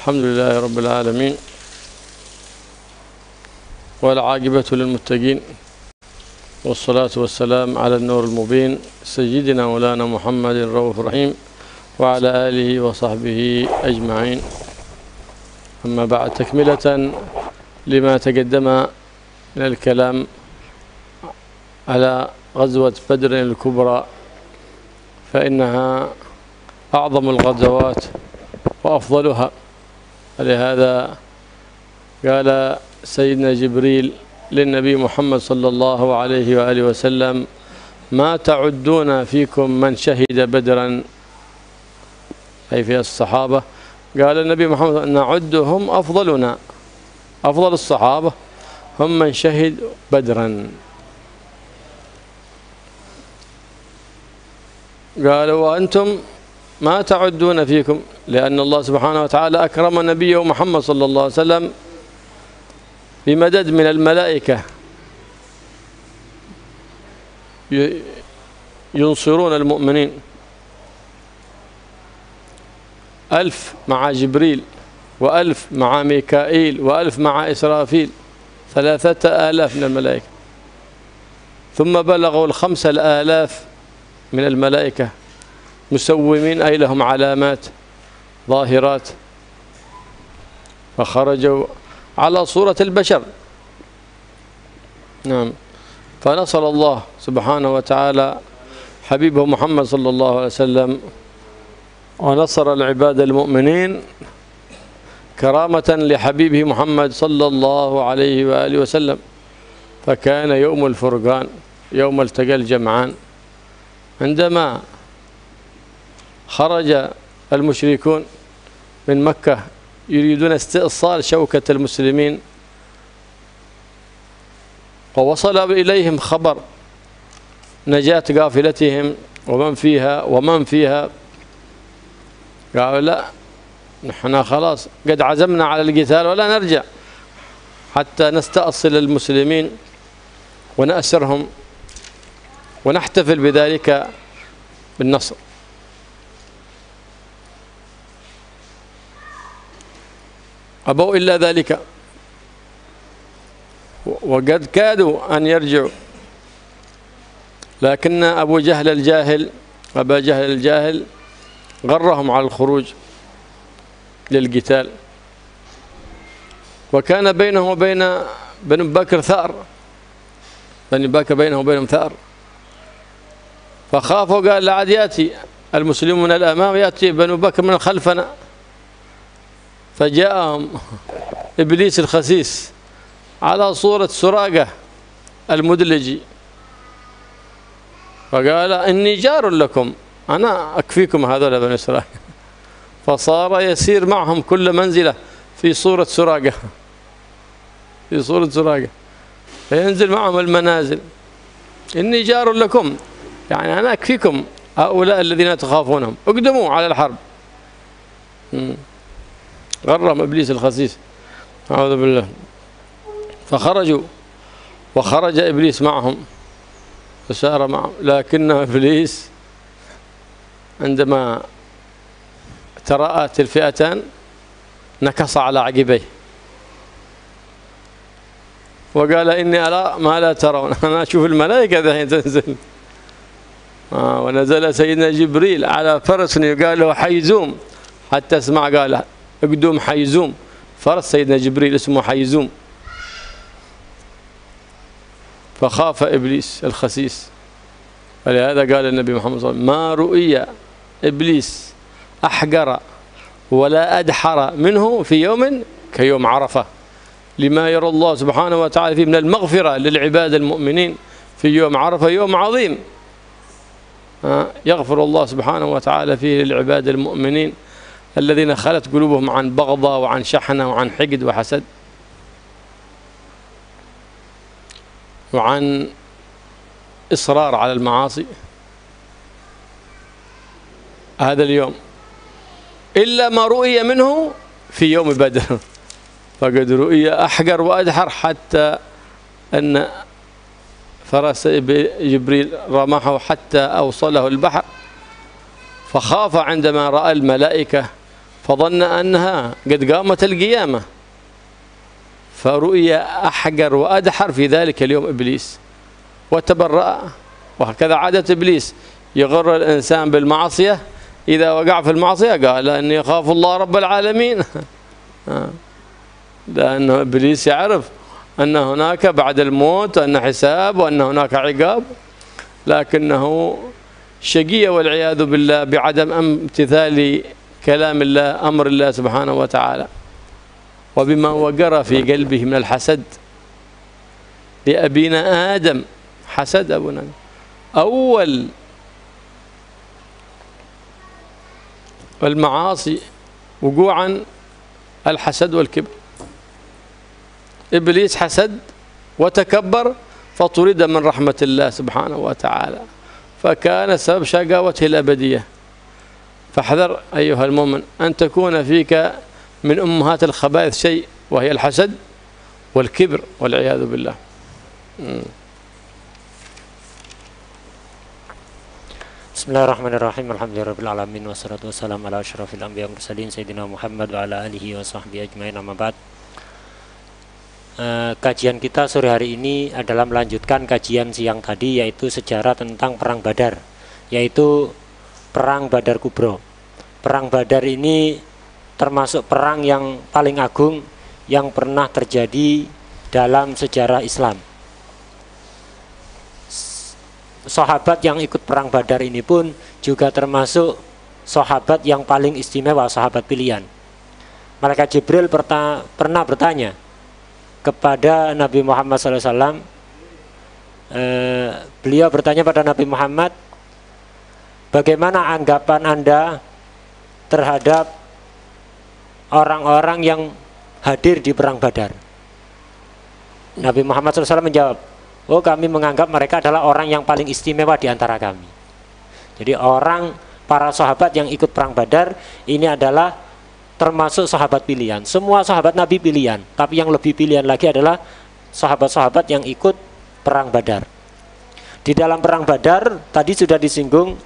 الحمد لله رب العالمين، والعاقبة للمتقين، والصلاة والسلام على النور المبين سيدنا مولانا محمد الرؤوف الرحيم وعلى آله وصحبه أجمعين. أما بعد، تكملة لما تقدم من الكلام على غزوة بدر الكبرى، فإنها أعظم الغزوات وأفضلها. لهذا قال سيدنا جبريل للنبي محمد صلى الله عليه وآله وسلم: ما تعدون فيكم من شهد بدرا، أي في الصحابة. قال النبي محمد: نعدهم أفضلنا، أفضل الصحابة هم من شهد بدرا. قالوا: وأنتم ما تعدون فيكم، لأن الله سبحانه وتعالى أكرم نبيه محمد صلى الله عليه وسلم بمدد من الملائكة ينصرون المؤمنين، 1000 مع جبريل، و1000 مع ميكائيل، و1000 مع إسرافيل، 3000 من الملائكة. ثم بلغوا 5000 من الملائكة مسومين، أي لهم علامات ظاهرات، فخرجوا على صورة البشر. نعم. فنصر الله سبحانه وتعالى حبيبه محمد صلى الله عليه وسلم، ونصر العباد المؤمنين كرامة لحبيبه محمد صلى الله عليه وآله وسلم. فكان يوم الفرقان، يوم التقى الجمعان، عندما خرج المشركون من مكة يريدون استئصال شوكة المسلمين، ووصل إليهم خبر نجاة قافلتهم ومن فيها. قالوا: لا، نحن خلاص قد عزمنا على القتال ولا نرجع حتى نستأصل المسلمين ونأسرهم ونحتفل بذلك بالنصر. أبوا إلا ذلك، وقد كادوا أن يرجعوا، لكن أبا جهل الجاهل غرهم على الخروج للقتال، وكان بينه وبين بني بكر ثأر، بني بكر بينه وبينهم ثأر، فخافوا. قال: لعد يأتي المسلمون من الأمام، يأتي بنو بكر من خلفنا. فجاءهم إبليس الخسيس على صورة سراقة المدلجي، فقال: إني جار لكم، أنا أكفيكم هذول بني إسرائيل. فصار يسير معهم كل منزلة في صورة سراقة، في صورة سراقة، فينزل معهم المنازل: إني جار لكم، يعني أنا أكفيكم هؤلاء الذين تخافونهم، اقدموا على الحرب. غرهم إبليس الخسيس، أعوذ بالله. فخرجوا، وخرج إبليس معهم فسار معهم، لكن إبليس عندما تراءت الفئتان نكص على عقبيه وقال: إني أرى ما لا ترون، أنا أشوف الملائكة ذهين تنزل. ونزل سيدنا جبريل على فرس يقال له حيزوم، حتى اسمع قال: اقدم حيزوم، فرس سيدنا جبريل اسمه حيزوم. فخاف إبليس الخسيس، ولهذا قال النبي محمد صلى الله عليه وسلم: ما رؤي إبليس أحقر ولا أدحر منه في يوم كيوم عرفة، لما يرى الله سبحانه وتعالى فيه من المغفرة للعباد المؤمنين في يوم عرفة، يوم عظيم يغفر الله سبحانه وتعالى فيه للعباد المؤمنين الذين خلت قلوبهم عن بغضة وعن شحنة وعن حقد وحسد وعن إصرار على المعاصي. هذا اليوم إلا ما رؤي منه في يوم بدر، فقد رؤي أحقر وأدحر، حتى أن فرس جبريل رمحه حتى أوصله البحر، فخاف عندما رأى الملائكة فظن أنها قد قامت القيامة، فرؤي أحقر وأدحر في ذلك اليوم إبليس وتبرأ. وهكذا عادة إبليس، يغر الإنسان بالمعصية، إذا وقع في المعصية قال إني أخاف الله رب العالمين. لأنه إبليس يعرف أن هناك بعد الموت وأن حساب وأن هناك عقاب، لكنه شقي والعياذ بالله بعدم امتثال كلام الله أمر الله سبحانه وتعالى، وبما وقر في قلبه من الحسد لأبينا آدم. حسد أبونا أول المعاصي وقوعا الحسد والكبر. إبليس حسد وتكبر فطرد من رحمة الله سبحانه وتعالى، فكان سبب شقاوته الأبدية. فاحذر أيها المؤمن أن تكون فيك من أمهات الخبائث شيء، وهي الحسد والكبر والعياذ بالله. Bismillahirrahmanirrahim. Alhamdulillahirabbil alamin wassalatu wassalamu ala asyrafil anbiya'i wal mursalin sayyidina Muhammad wa ala alihi wa sahbihi ajmain, amma ba'd. Kajian kita sore hari ini adalah melanjutkan kajian siang tadi, yaitu sejarah tentang perang Badar, yaitu perang Badar Kubro. Perang Badar ini termasuk perang yang paling agung yang pernah terjadi dalam sejarah Islam. Sahabat yang ikut perang Badar ini pun juga termasuk sahabat yang paling istimewa, sahabat pilihan. Malaikat Jibril pernah bertanya kepada Nabi Muhammad SAW. Beliau bertanya pada Nabi Muhammad, bagaimana anggapan Anda terhadap orang-orang yang hadir di perang Badar? Nabi Muhammad SAW menjawab, oh, kami menganggap mereka adalah orang yang paling istimewa di antara kami. Jadi para sahabat yang ikut perang Badar ini adalah termasuk sahabat pilihan. Semua sahabat Nabi pilihan, tapi yang lebih pilihan lagi adalah sahabat-sahabat yang ikut perang Badar. Di dalam perang Badar tadi sudah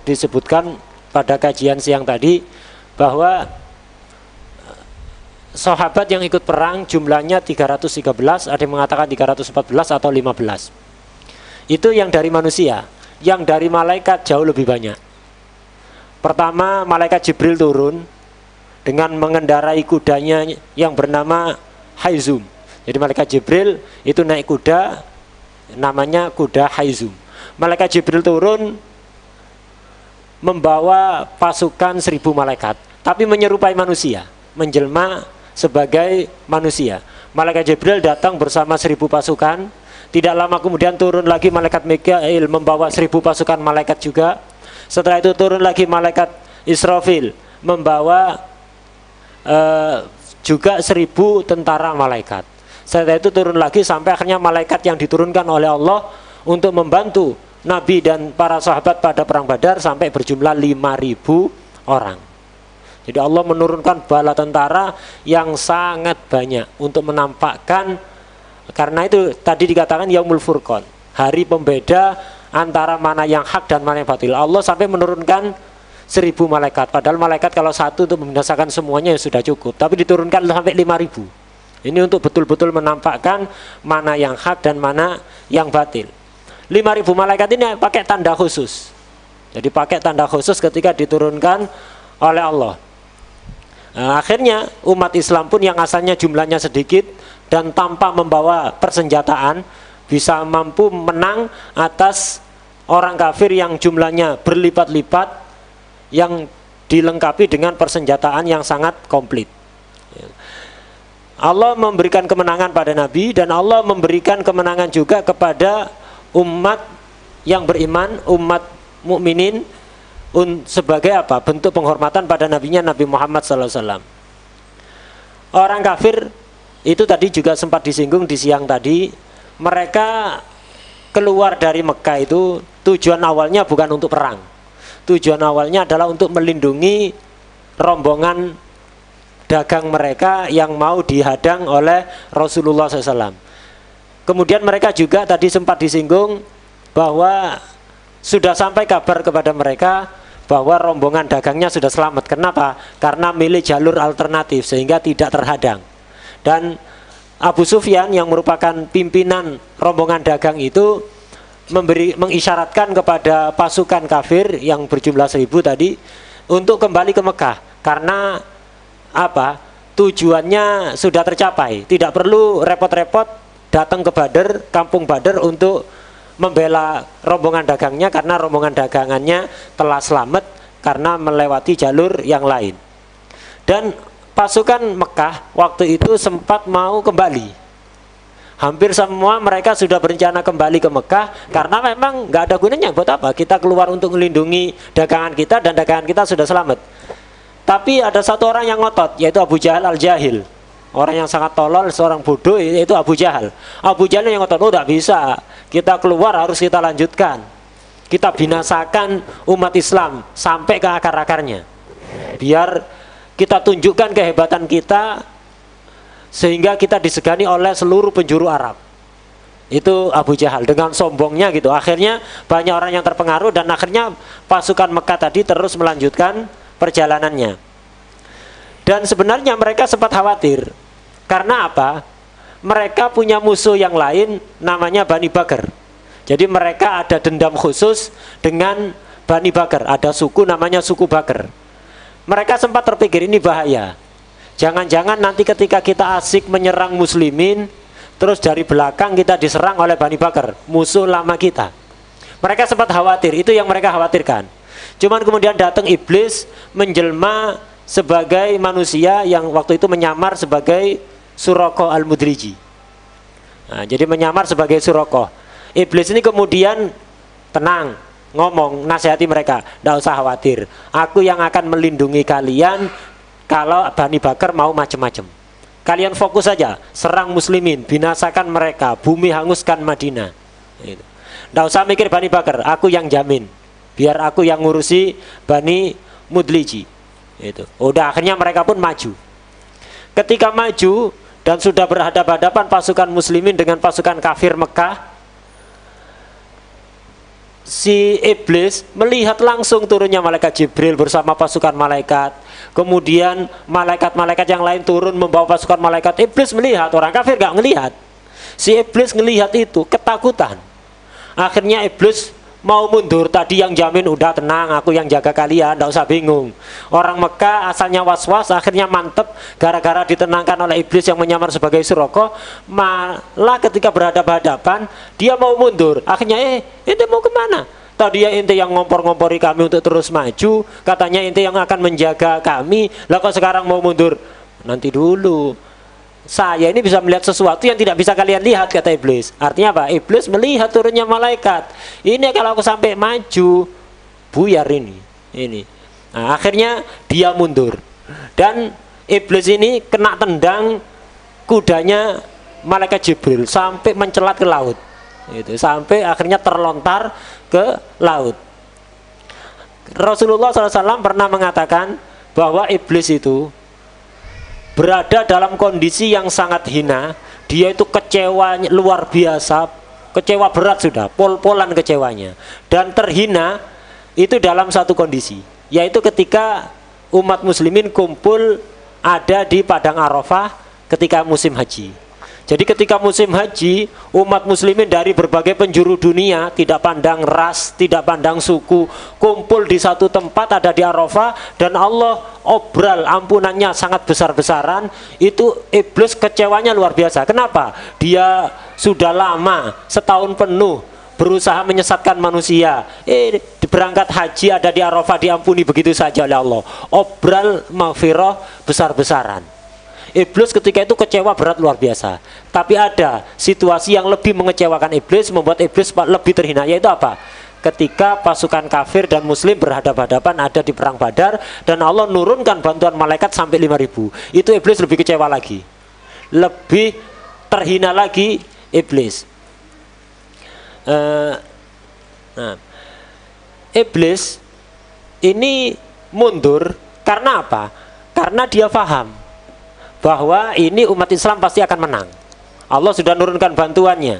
disebutkan pada kajian siang tadi bahwa sahabat yang ikut perang jumlahnya 313, ada yang mengatakan 314 atau 15. Itu yang dari manusia. Yang dari malaikat jauh lebih banyak. Pertama, malaikat Jibril turun dengan mengendarai kudanya yang bernama Haizum. Jadi malaikat Jibril itu naik kuda, namanya kuda Haizum. Malaikat Jibril turun membawa pasukan 1000 malaikat, tapi menyerupai manusia, menjelma sebagai manusia. Malaikat Jibril datang bersama 1000 pasukan. Tidak lama kemudian turun lagi malaikat Mikail membawa 1000 pasukan malaikat juga. Setelah itu turun lagi malaikat Israfil membawa juga 1000 tentara malaikat. Setelah itu turun lagi sampai akhirnya malaikat yang diturunkan oleh Allah untuk membantu Nabi dan para sahabat pada perang Badar sampai berjumlah 5000 orang. Jadi Allah menurunkan bala tentara yang sangat banyak untuk menampakkan. Karena itu tadi dikatakan Yaumul Furqan, hari pembeda antara mana yang hak dan mana yang batil. Allah sampai menurunkan 1000 malaikat. Padahal malaikat kalau satu untuk membinasakan semuanya ya sudah cukup, tapi diturunkan sampai 5000. Ini untuk betul-betul menampakkan mana yang hak dan mana yang batil. 5000 malaikat ini pakai tanda khusus. Jadi pakai tanda khusus ketika diturunkan oleh Allah. Nah, akhirnya umat Islam pun yang asalnya jumlahnya sedikit dan tanpa membawa persenjataan bisa mampu menang atas orang kafir yang jumlahnya berlipat-lipat, yang dilengkapi dengan persenjataan yang sangat komplit. Allah memberikan kemenangan pada Nabi, dan Allah memberikan kemenangan juga kepada umat yang beriman, umat mukminin, sebagai apa? Bentuk penghormatan pada nabinya Nabi Muhammad SAW. Orang kafir itu tadi juga sempat disinggung di siang tadi. Mereka keluar dari Mekah itu tujuan awalnya bukan untuk perang. Tujuan awalnya adalah untuk melindungi rombongan dagang mereka yang mau dihadang oleh Rasulullah SAW. Kemudian mereka juga tadi sempat disinggung bahwa sudah sampai kabar kepada mereka bahwa rombongan dagangnya sudah selamat. Kenapa? Karena milih jalur alternatif sehingga tidak terhadang. Dan Abu Sufyan yang merupakan pimpinan rombongan dagang itu mengisyaratkan kepada pasukan kafir yang berjumlah 1000 tadi untuk kembali ke Mekah, karena apa? Tujuannya sudah tercapai, tidak perlu repot-repot datang ke Badr, kampung Badr untuk membela rombongan dagangnya, karena rombongan dagangannya telah selamat karena melewati jalur yang lain. Dan pasukan Mekah waktu itu sempat mau kembali. Hampir semua mereka sudah berencana kembali ke Mekah, karena memang nggak ada gunanya. Buat apa kita keluar untuk melindungi dagangan kita dan dagangan kita sudah selamat. Tapi ada satu orang yang ngotot, yaitu Abu Jahal al-Jahil. Orang yang sangat tolol, seorang bodoh, yaitu Abu Jahal. Abu Jahal yang ngotot, oh tidak bisa, kita keluar harus kita lanjutkan. Kita binasakan umat Islam sampai ke akar-akarnya. Biar kita tunjukkan kehebatan kita, sehingga kita disegani oleh seluruh penjuru Arab. Itu Abu Jahal dengan sombongnya gitu. Akhirnya banyak orang yang terpengaruh, dan akhirnya pasukan Mekah tadi terus melanjutkan perjalanannya. Dan sebenarnya mereka sempat khawatir. Karena apa? Mereka punya musuh yang lain namanya Bani Bakar. Jadi mereka ada dendam khusus dengan Bani Bakar. Ada suku namanya suku Bakar. Mereka sempat terpikir ini bahaya. Jangan-jangan nanti ketika kita asik menyerang muslimin, terus dari belakang kita diserang oleh Bani Bakar, musuh lama kita. Mereka sempat khawatir, itu yang mereka khawatirkan. Cuman kemudian datang iblis menjelma sebagai manusia yang waktu itu menyamar sebagai Suraqah al-Mudriji. Nah, jadi menyamar sebagai Suraqah. Iblis ini kemudian tenang, ngomong, nasihati mereka, tidak usah khawatir, aku yang akan melindungi kalian kalau Bani Bakar mau macam-macam. Kalian fokus saja, serang muslimin, binasakan mereka, bumi hanguskan Madinah. Tidak usah mikir Bani Bakar, aku yang jamin. Biar aku yang ngurusi Bani Mudliji. Udah, akhirnya mereka pun maju. Ketika maju dan sudah berhadapan-hadapan pasukan muslimin dengan pasukan kafir Mekah, si iblis melihat langsung turunnya malaikat Jibril bersama pasukan malaikat. Kemudian malaikat-malaikat yang lain turun membawa pasukan malaikat. Iblis melihat, orang kafir gak ngelihat. Si iblis ngelihat itu ketakutan. Akhirnya iblis mau mundur. Tadi yang jamin, udah tenang, aku yang jaga kalian, gak usah bingung. Orang Mekah asalnya was-was, akhirnya mantep gara-gara ditenangkan oleh iblis yang menyamar sebagai Suraqah. Malah ketika berhadapan-hadapan dia mau mundur. Akhirnya ente mau kemana? Tadi ya ente yang ngompor-ngompori kami untuk terus maju, katanya ente yang akan menjaga kami, lah kok sekarang mau mundur? Nanti dulu, saya ini bisa melihat sesuatu yang tidak bisa kalian lihat, kata iblis. Artinya apa? Iblis melihat turunnya malaikat. Ini kalau aku sampai maju, buyar ini. Nah, akhirnya dia mundur. Dan iblis ini kena tendang kudanya malaikat Jibril sampai mencelat ke laut. Sampai akhirnya terlontar ke laut. Rasulullah SAW pernah mengatakan bahwa iblis itu berada dalam kondisi yang sangat hina. Dia itu kecewa luar biasa, kecewa berat sudah, pol-polan kecewanya. Dan terhina itu dalam satu kondisi, yaitu ketika umat muslimin kumpul ada di Padang Arafah ketika musim haji. Jadi ketika musim haji, umat muslimin dari berbagai penjuru dunia, tidak pandang ras, tidak pandang suku, kumpul di satu tempat ada di Arafah, dan Allah obral ampunannya sangat besar-besaran. Itu iblis kecewanya luar biasa. Kenapa? Dia sudah lama, setahun penuh berusaha menyesatkan manusia. Berangkat haji ada di Arafah, diampuni begitu saja oleh Allah. Obral maghfirah besar-besaran. Iblis ketika itu kecewa berat luar biasa. Tapi ada situasi yang lebih mengecewakan iblis, membuat iblis lebih terhina, yaitu apa? Ketika pasukan kafir dan muslim berhadapan-hadapan ada di perang Badar, dan Allah nurunkan bantuan malaikat sampai 5.000. Itu iblis lebih kecewa lagi, lebih terhina lagi iblis. Iblis ini mundur karena apa? Karena dia paham bahwa ini umat Islam pasti akan menang. Allah sudah nurunkan bantuannya.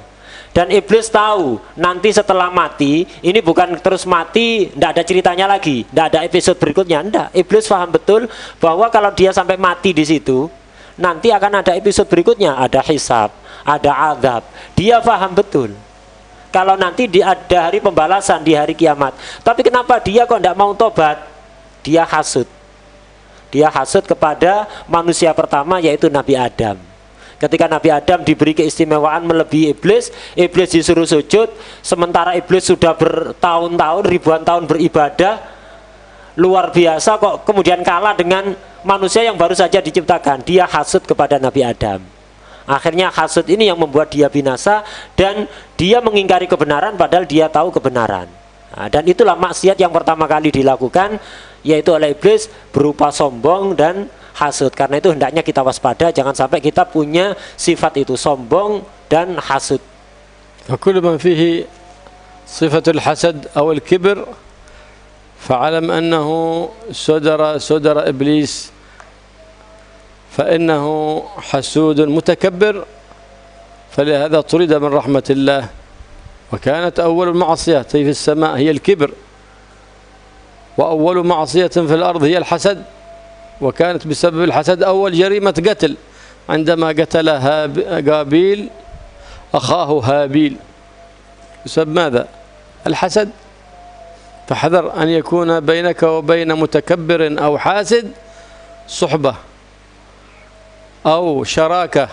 Dan iblis tahu nanti setelah mati, ini bukan terus mati, tidak ada ceritanya lagi, tidak ada episode berikutnya, tidak. Iblis paham betul bahwa kalau dia sampai mati di situ, nanti akan ada episode berikutnya, ada hisab, ada azab. Dia paham betul kalau nanti ada hari pembalasan di hari kiamat. Tapi kenapa dia kok tidak mau tobat? Dia hasud. Dia hasud kepada manusia pertama, yaitu Nabi Adam. Ketika Nabi Adam diberi keistimewaan melebihi iblis, iblis disuruh sujud, sementara iblis sudah bertahun-tahun, ribuan tahun beribadah, luar biasa, kok kemudian kalah dengan manusia yang baru saja diciptakan. Dia hasud kepada Nabi Adam. Akhirnya hasud ini yang membuat dia binasa, dan dia mengingkari kebenaran padahal dia tahu kebenaran. Nah, dan itulah maksiat yang pertama kali dilakukan, yaitu oleh iblis, berupa sombong dan hasud. Karena itu hendaknya kita waspada, jangan sampai kita punya sifat itu, sombong dan hasud. فكل من فيه صفة الحسد أو الكبر فاعلم أنه صدر إبليس، فإنه حسود متكبر، فلهذا طرد من رحمة الله. وكانت أول المعصية في السماء هي الكبر، وأول معصية في الأرض هي الحسد، وكانت بسبب الحسد أول جريمة قتل عندما قتل قابيل أخاه هابيل بسبب ماذا؟ الحسد. فحذر أن يكون بينك وبين متكبر أو حاسد صحبة أو شراكة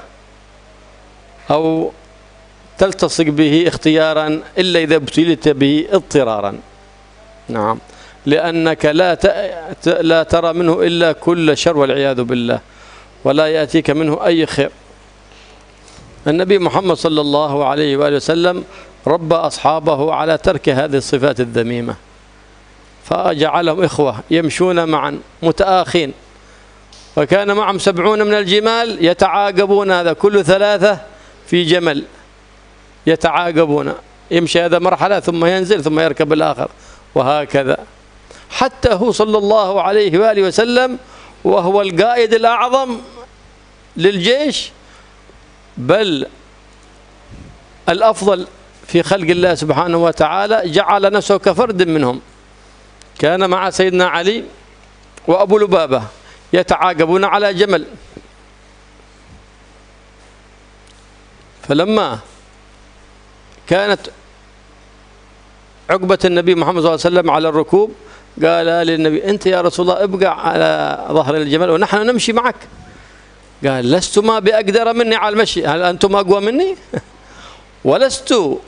أو تلتصق به اختيارا إلا إذا ابتليت به اضطرارا. نعم، لأنك لا ترى منه إلا كل شر والعياذ بالله، ولا يأتيك منه أي خير. النبي محمد صلى الله عليه وآله وسلم ربى أصحابه على ترك هذه الصفات الذميمة، فجعلهم إخوة يمشون معا متآخين، وكان معهم 70 من الجمال يتعاقبون، هذا كل 3 في جمل يتعاقبون، يمشي هذا مرحلة ثم ينزل ثم يركب الآخر، وهكذا حتى هو صلى الله عليه وآله وسلم وهو القائد الأعظم للجيش، بل الأفضل في خلق الله سبحانه وتعالى، جعل نفسه كفرد منهم. كان مع سيدنا علي وأبو لبابة يتعاقبون على جمل، فلما كانت عقبة النبي محمد صلى الله عليه وسلم على الركوب قال للنبي: أنت يا رسول الله ابقى على ظهر الجمل ونحن نمشي معك. قال: لستما بأقدر مني على المشي، هل أنتم أقوى مني؟ ولست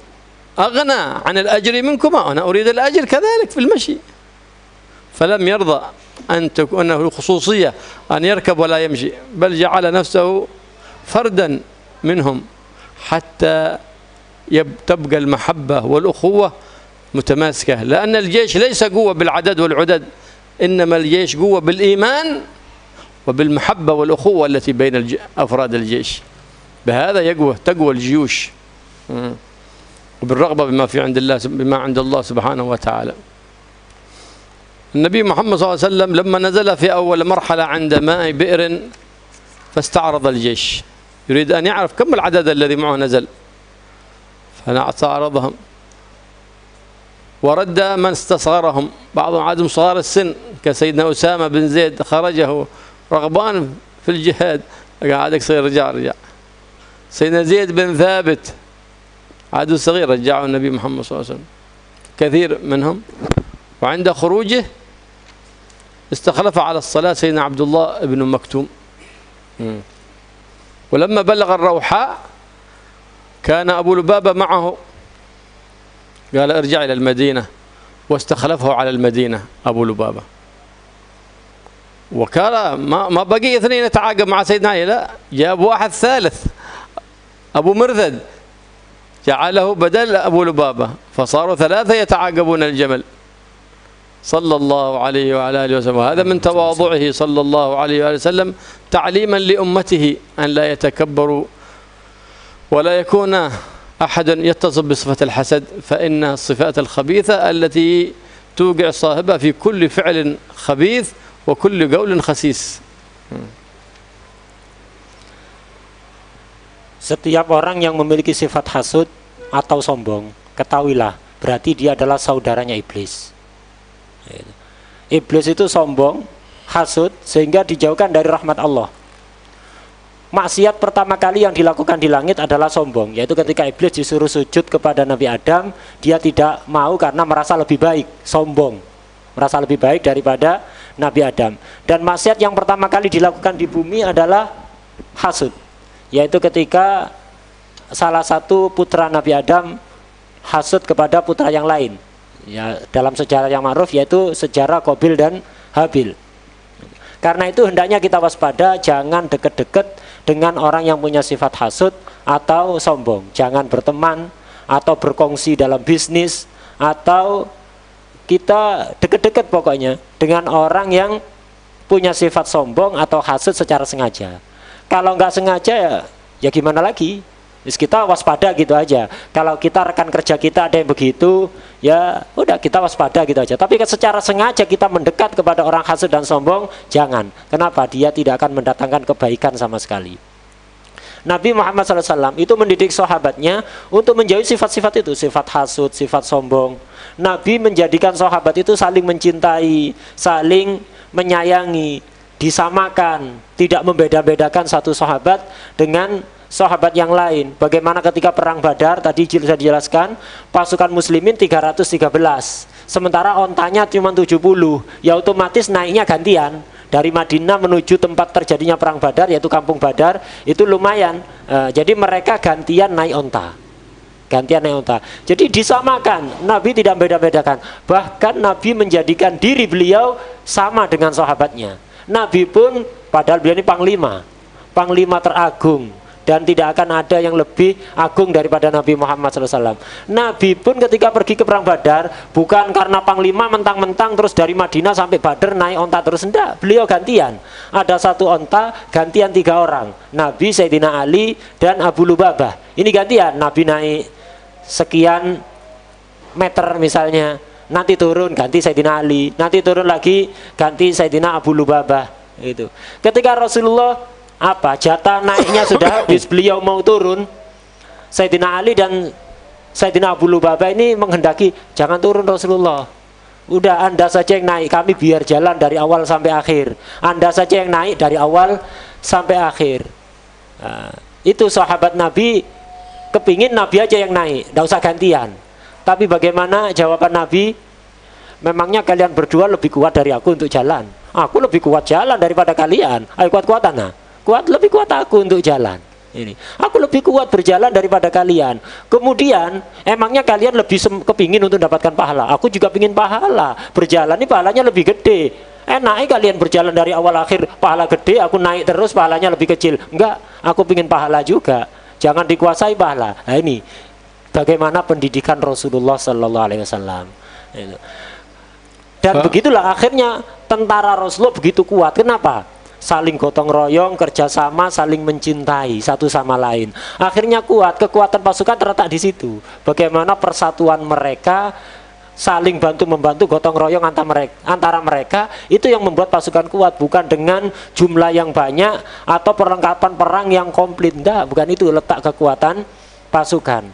أغنى عن الأجر منكما، أنا أريد الأجر كذلك في المشي. فلم يرضى أن تكون له خصوصية أن يركب ولا يمشي، بل جعل نفسه فردا منهم حتى تبقى المحبة والأخوة متماسكة، لأن الجيش ليس قوة بالعدد والعدد، إنما الجيش قوة بالإيمان وبالمحبة والأخوة التي بين أفراد الجيش. بهذا تقوى الجيوش، وبالرغبة بما عند الله سبحانه وتعالى. النبي محمد صلى الله عليه وسلم لما نزل في أول مرحلة عند ماء بئر فاستعرض الجيش، يريد أن يعرف كم العدد الذي معه نزل، فاستعرضهم ورد من استصغرهم، بعضهم عادهم صغار السن كسيدنا أسامة بن زيد، خرجه رغبان في الجهاد، قاعدك صغير رجع. سيدنا زيد بن ثابت عاد صغير رجعه النبي محمد صلى الله عليه وسلم، كثير منهم. وعند خروجه استخلف على الصلاة سيدنا عبد الله بن مكتوم، ولما بلغ الروحاء كان أبو لبابة معه، قال: ارجع إلى المدينة، واستخلفه على المدينة أبو لبابة. وكان ما بقي 2 يتعاقب مع سيدنا علي، لا، جاب واحد ثالث أبو مرثد جعله بدل أبو لبابة، فصاروا 3 يتعاقبون الجمل صلى الله عليه وعلى آله وسلم. وهذا من تواضعه صلى الله عليه وآله وسلم، تعليما لأمته أن لا يتكبروا ولا يكون أحد يتصف بصفة الحسد، فإن الصفات الخبيثة التي توقع صاحبها في كل فعل خبيث وكل قول خسيس. Setiap orang yang memiliki sifat hasud atau sombong, ketahuilah berarti dia adalah saudaranya iblis. Iblis itu sombong, hasud, sehingga dijauhkan dari rahmat Allah. Maksiat pertama kali yang dilakukan di langit adalah sombong, yaitu ketika iblis disuruh sujud kepada Nabi Adam, dia tidak mau karena merasa lebih baik, sombong, merasa lebih baik daripada Nabi Adam. Dan maksiat yang pertama kali dilakukan di bumi adalah hasud, yaitu ketika salah satu putra Nabi Adam hasud kepada putra yang lain. Ya, dalam sejarah yang ma'ruf, yaitu sejarah Qabil dan Habil. Karena itu hendaknya kita waspada, jangan deket-deket dengan orang yang punya sifat hasud atau sombong. Jangan berteman atau berkongsi dalam bisnis, atau kita deket-deket pokoknya dengan orang yang punya sifat sombong atau hasud secara sengaja. Kalau nggak sengaja ya gimana lagi? Terus kita waspada gitu aja. Kalau kita rekan kerja kita ada yang begitu, ya udah kita waspada gitu aja. Tapi secara sengaja kita mendekat kepada orang hasud dan sombong, jangan. Kenapa? Dia tidak akan mendatangkan kebaikan sama sekali. Nabi Muhammad SAW itu mendidik sahabatnya untuk menjauhi sifat-sifat itu, sifat hasud, sifat sombong. Nabi menjadikan sahabat itu saling mencintai, saling menyayangi, disamakan, tidak membeda-bedakan satu sahabat dengan sahabat yang lain. Bagaimana ketika perang Badar tadi sudah dijelaskan, pasukan muslimin 313, sementara ontanya cuma 70, ya otomatis naiknya gantian. Dari Madinah menuju tempat terjadinya perang Badar, yaitu kampung Badar, itu lumayan. Jadi mereka gantian naik onta, gantian naik onta. Jadi disamakan, Nabi tidak beda-bedakan. Bahkan Nabi menjadikan diri beliau sama dengan sahabatnya. Nabi pun, padahal beliau ini panglima teragung, dan tidak akan ada yang lebih agung daripada Nabi Muhammad SAW. Nabi pun ketika pergi ke perang Badar, bukan karena panglima mentang-mentang terus dari Madinah sampai Badar naik onta terus, enggak. Beliau gantian, ada satu onta gantian 3 orang, Nabi, Sayyidina Ali, dan Abu Lubabah. Ini gantian, Nabi naik sekian meter misalnya, nanti turun ganti Sayyidina Ali, nanti turun lagi ganti Sayyidina Abu Lubabah. Itu ketika Rasulullah jatah naiknya sudah habis, beliau mau turun, Sayyidina Ali dan Sayyidina Abu Lubabah ini menghendaki, jangan turun Rasulullah, udah Anda saja yang naik, kami biar jalan dari awal sampai akhir, Anda saja yang naik dari awal sampai akhir. Itu sahabat Nabi kepingin Nabi aja yang naik, tidak usah gantian. Tapi bagaimana jawaban Nabi? Memangnya kalian berdua lebih kuat dari aku untuk jalan? Aku lebih kuat jalan daripada kalian. Ayo kuat-kuatan, nah. Lebih kuat aku untuk jalan. Ini, aku lebih kuat berjalan daripada kalian. Kemudian, emangnya kalian lebih kepingin untuk mendapatkan pahala? Aku juga pingin pahala. Berjalan ini pahalanya lebih gede. Enak kalian berjalan dari awal akhir pahala gede, aku naik terus pahalanya lebih kecil. Enggak, aku pingin pahala juga. Jangan dikuasai pahala. Nah ini, bagaimana pendidikan Rasulullah Sallallahu Alaihi Wasallam. Dan begitulah akhirnya tentara Rasulullah begitu kuat. Kenapa? Saling gotong royong, kerjasama, saling mencintai satu sama lain. Akhirnya kuat, kekuatan pasukan terletak di situ. Bagaimana persatuan mereka, saling bantu-membantu, gotong royong antara mereka, itu yang membuat pasukan kuat. Bukan dengan jumlah yang banyak atau perlengkapan perang yang komplit. Enggak, bukan itu letak kekuatan pasukan.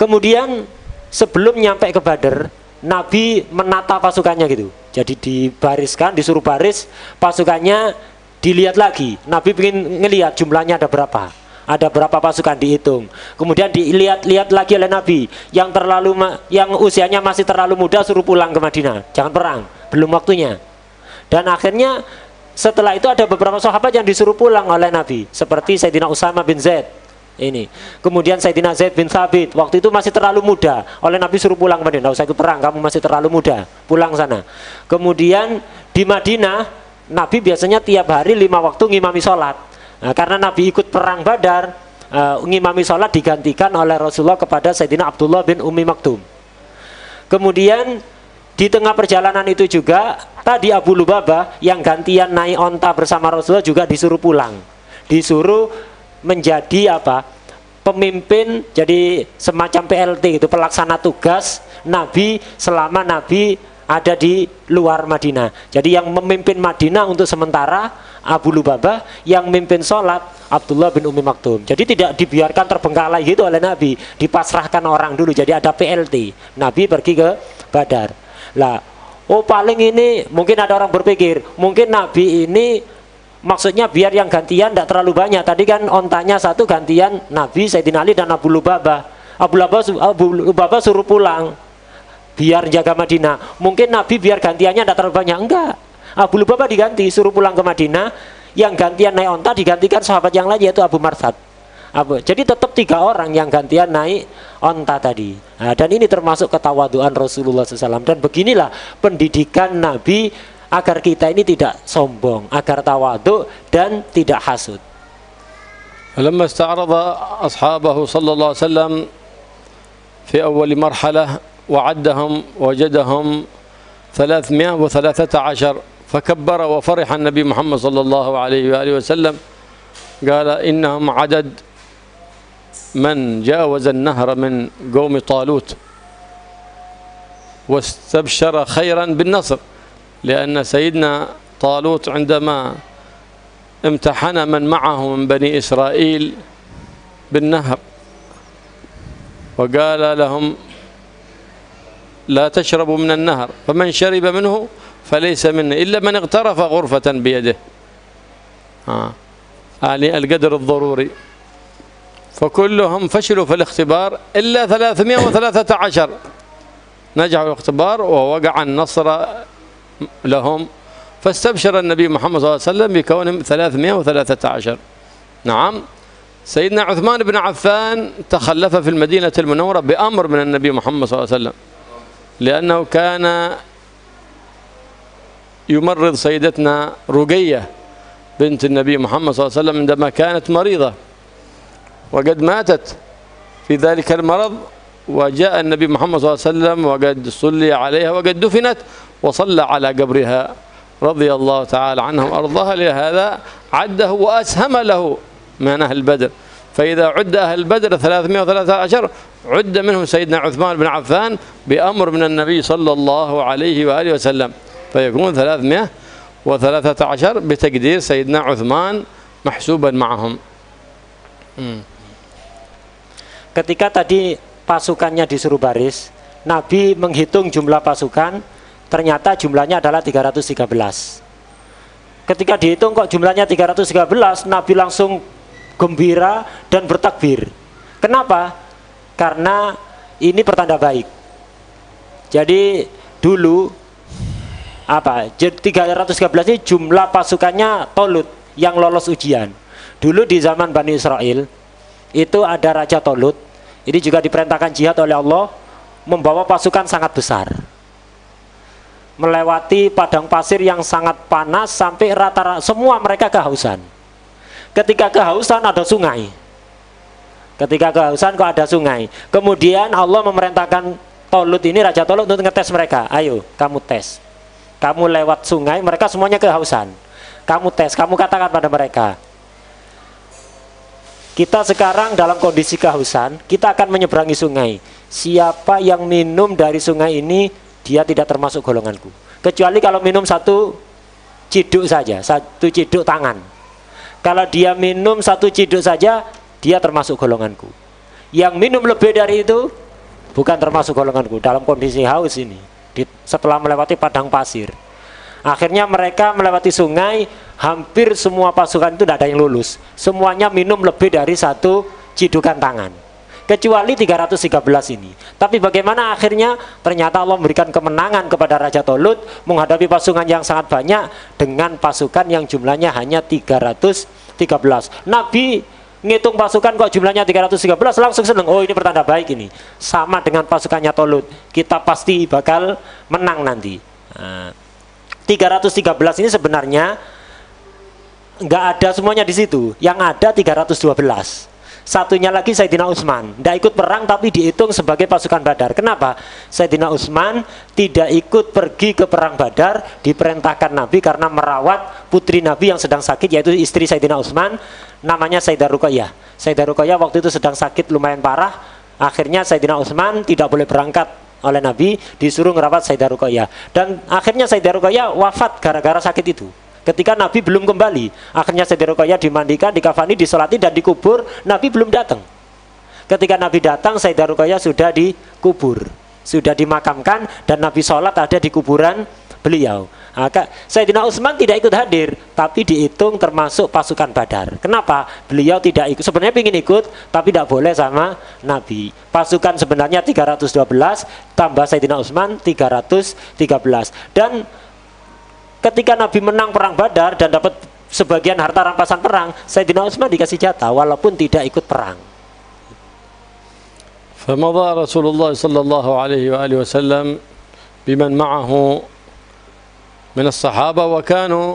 Kemudian sebelum nyampe ke Badar, Nabi menata pasukannya gitu. Jadi dibariskan, disuruh baris pasukannya, dilihat lagi. Nabi ingin ngelihat jumlahnya ada berapa. Ada berapa pasukan dihitung. Kemudian dilihat lagi oleh Nabi. Yang usianya masih terlalu muda suruh pulang ke Madinah. Jangan perang, belum waktunya. Dan akhirnya setelah itu ada beberapa sahabat yang disuruh pulang oleh Nabi, seperti Sayyidina Usama bin Zaid. Ini. Kemudian Sayyidina Zaid bin Thabit, waktu itu masih terlalu muda, oleh Nabi suruh pulang ke Madinah. Tidak usah ikut perang, kamu masih terlalu muda, pulang sana. Kemudian di Madinah, Nabi biasanya tiap hari 5 waktu ngimami sholat. Nah, karena Nabi ikut perang Badar, ngimami sholat digantikan oleh Rasulullah kepada Sayyidina Abdullah bin Ummi Maktum. Kemudian di tengah perjalanan itu juga, tadi Abu Lubabah yang gantian naik onta bersama Rasulullah juga disuruh pulang. Disuruh menjadi pemimpin, jadi semacam PLT itu, pelaksana tugas Nabi selama Nabi ada di luar Madinah. Jadi yang memimpin Madinah untuk sementara Abu Lubabah, yang mimpin sholat Abdullah bin Umi Maktum. Jadi tidak dibiarkan terbengkalai gitu oleh Nabi, dipasrahkan orang dulu. Jadi ada PLT. Nabi pergi ke Badar. Lah, oh paling ini mungkin ada orang berpikir, mungkin Nabi ini maksudnya biar yang gantian tidak terlalu banyak. Tadi kan ontanya satu gantian Nabi, Sayyidina Ali dan Abu Lubabah. Abu Lubabah suruh pulang biar jaga Madinah. Mungkin Nabi biar gantiannya tidak terlalu banyak. Enggak. Abu Lubabah diganti, suruh pulang ke Madinah. Yang gantian naik onta digantikan sahabat yang lain, yaitu Abu Marsad. Jadi tetap 3 orang yang gantian naik onta tadi. Nah, dan ini termasuk ketawaduan Rasulullah SAW. Dan beginilah pendidikan Nabi agar kita ini tidak sombong, agar tawadu dan tidak hasud. لما استعرض أصحابه صلى الله عليه وسلم في أول مرحلة وعدهم وجدهم 313، فكبر وفرح النبي محمد صلى الله عليه وآله وسلم، قال إنهم عدد من جاوز النهر من قوم طالوت، واستبشر خيرا بالنصر، لأن سيدنا طالوت عندما امتحن من معه من بني إسرائيل بالنهر وقال لهم لا تشربوا من النهر، فمن شرب منه فليس منه إلا من اغترف غرفة بيده، يعني القدر الضروري. فكلهم فشلوا في الاختبار إلا 313 نجحوا الاختبار ووقع النصر لهم، فاستبشر النبي محمد صلى الله عليه وسلم بكونهم 313. نعم. سيدنا عثمان بن عفان تخلف في المدينة المنورة بأمر من النبي محمد صلى الله عليه وسلم، لأنه كان يمرض سيدتنا رقية بنت النبي محمد صلى الله عليه وسلم عندما كانت مريضة وقد ماتت في ذلك المرض، وجاء النبي محمد صلى الله عليه وسلم وقد صلي عليها وقد دفنت وصلى على قبرها رضي الله تعالى عنهم وأرضاها. لهذا عده وأسهم له من أهل بدر. فإذا عد أهل بدر 313 عد منهم سيدنا عثمان بن عفان بأمر من النبي صلى الله عليه وآله وسلم، فيكون 313 بتقدير سيدنا عثمان محسوبا معهم. Ketika tadi pasukannya disuruh baris, Nabi menghitung jumlah pasukan, ternyata jumlahnya adalah 313. Ketika dihitung kok jumlahnya 313, Nabi langsung gembira dan bertakbir. Kenapa? Karena ini pertanda baik. Jadi dulu 313 ini jumlah pasukannya Tolut yang lolos ujian. Dulu di zaman Bani Israel itu ada Raja Tolut. Ini juga diperintahkan jihad oleh Allah, membawa pasukan sangat besar, melewati padang pasir yang sangat panas sampai rata-rata semua mereka kehausan. Ketika kehausan ada sungai. Ketika kehausan kok ada sungai. Kemudian Allah memerintahkan Tolut ini, Raja Tolut, untuk ngetes mereka. Ayo kamu tes. Kamu lewat sungai, mereka semuanya kehausan. Kamu tes, kamu katakan pada mereka, kita sekarang dalam kondisi kehausan, kita akan menyeberangi sungai. Siapa yang minum dari sungai ini, dia tidak termasuk golonganku. Kecuali kalau minum 1 ciduk saja, 1 ciduk tangan. Kalau dia minum 1 ciduk saja, dia termasuk golonganku. Yang minum lebih dari itu, bukan termasuk golonganku. Dalam kondisi haus ini, setelah melewati padang pasir. Akhirnya mereka melewati sungai, hampir semua pasukan itu tidak ada yang lulus. Semuanya minum lebih dari 1 cidukan tangan, kecuali 313 ini. Tapi bagaimana akhirnya? Ternyata Allah memberikan kemenangan kepada Raja Tolut menghadapi pasukan yang sangat banyak dengan pasukan yang jumlahnya hanya 313. Nabi ngitung pasukan kok jumlahnya 313, langsung seneng. Oh, ini pertanda baik ini. Sama dengan pasukannya Tolut, kita pasti bakal menang nanti. 313 ini sebenarnya nggak ada semuanya di situ. Yang ada 312. Satunya lagi Sayyidina Utsman, tidak ikut perang tapi dihitung sebagai pasukan Badar. Kenapa? Sayyidina Utsman tidak ikut pergi ke perang Badar, diperintahkan Nabi karena merawat putri Nabi yang sedang sakit, yaitu istri Sayyidina Utsman, namanya Sayyidah Ruqayyah. Sayyidah Ruqayyah waktu itu sedang sakit lumayan parah. Akhirnya Sayyidina Utsman tidak boleh berangkat oleh Nabi, disuruh ngerawat Sayyidah Ruqayyah. Dan akhirnya Sayyidah Ruqayyah wafat gara-gara sakit itu. ketika Nabi belum kembali. Akhirnya Siti Ruqayyah dimandikan, dikafani, disolati, dan dikubur. Nabi belum datang. Ketika Nabi datang, Sayyidah Ruqayyah sudah dikubur, sudah dimakamkan, dan Nabi sholat ada di kuburan beliau. Maka Sayyidina Utsman tidak ikut hadir, tapi dihitung termasuk pasukan Badar. Kenapa? Beliau tidak ikut. Sebenarnya ingin ikut, tapi tidak boleh sama Nabi. Pasukan sebenarnya 312, tambah Sayyidina Utsman 313. Dan ketika Nabi menang perang Badar dan dapat sebagian harta rampasan perang, Sayyidina Utsman dikasih jatah walaupun tidak ikut perang. فمضى رسول الله صلى الله عليه وآله وسلم بمن معه من الصحابة، وكانوا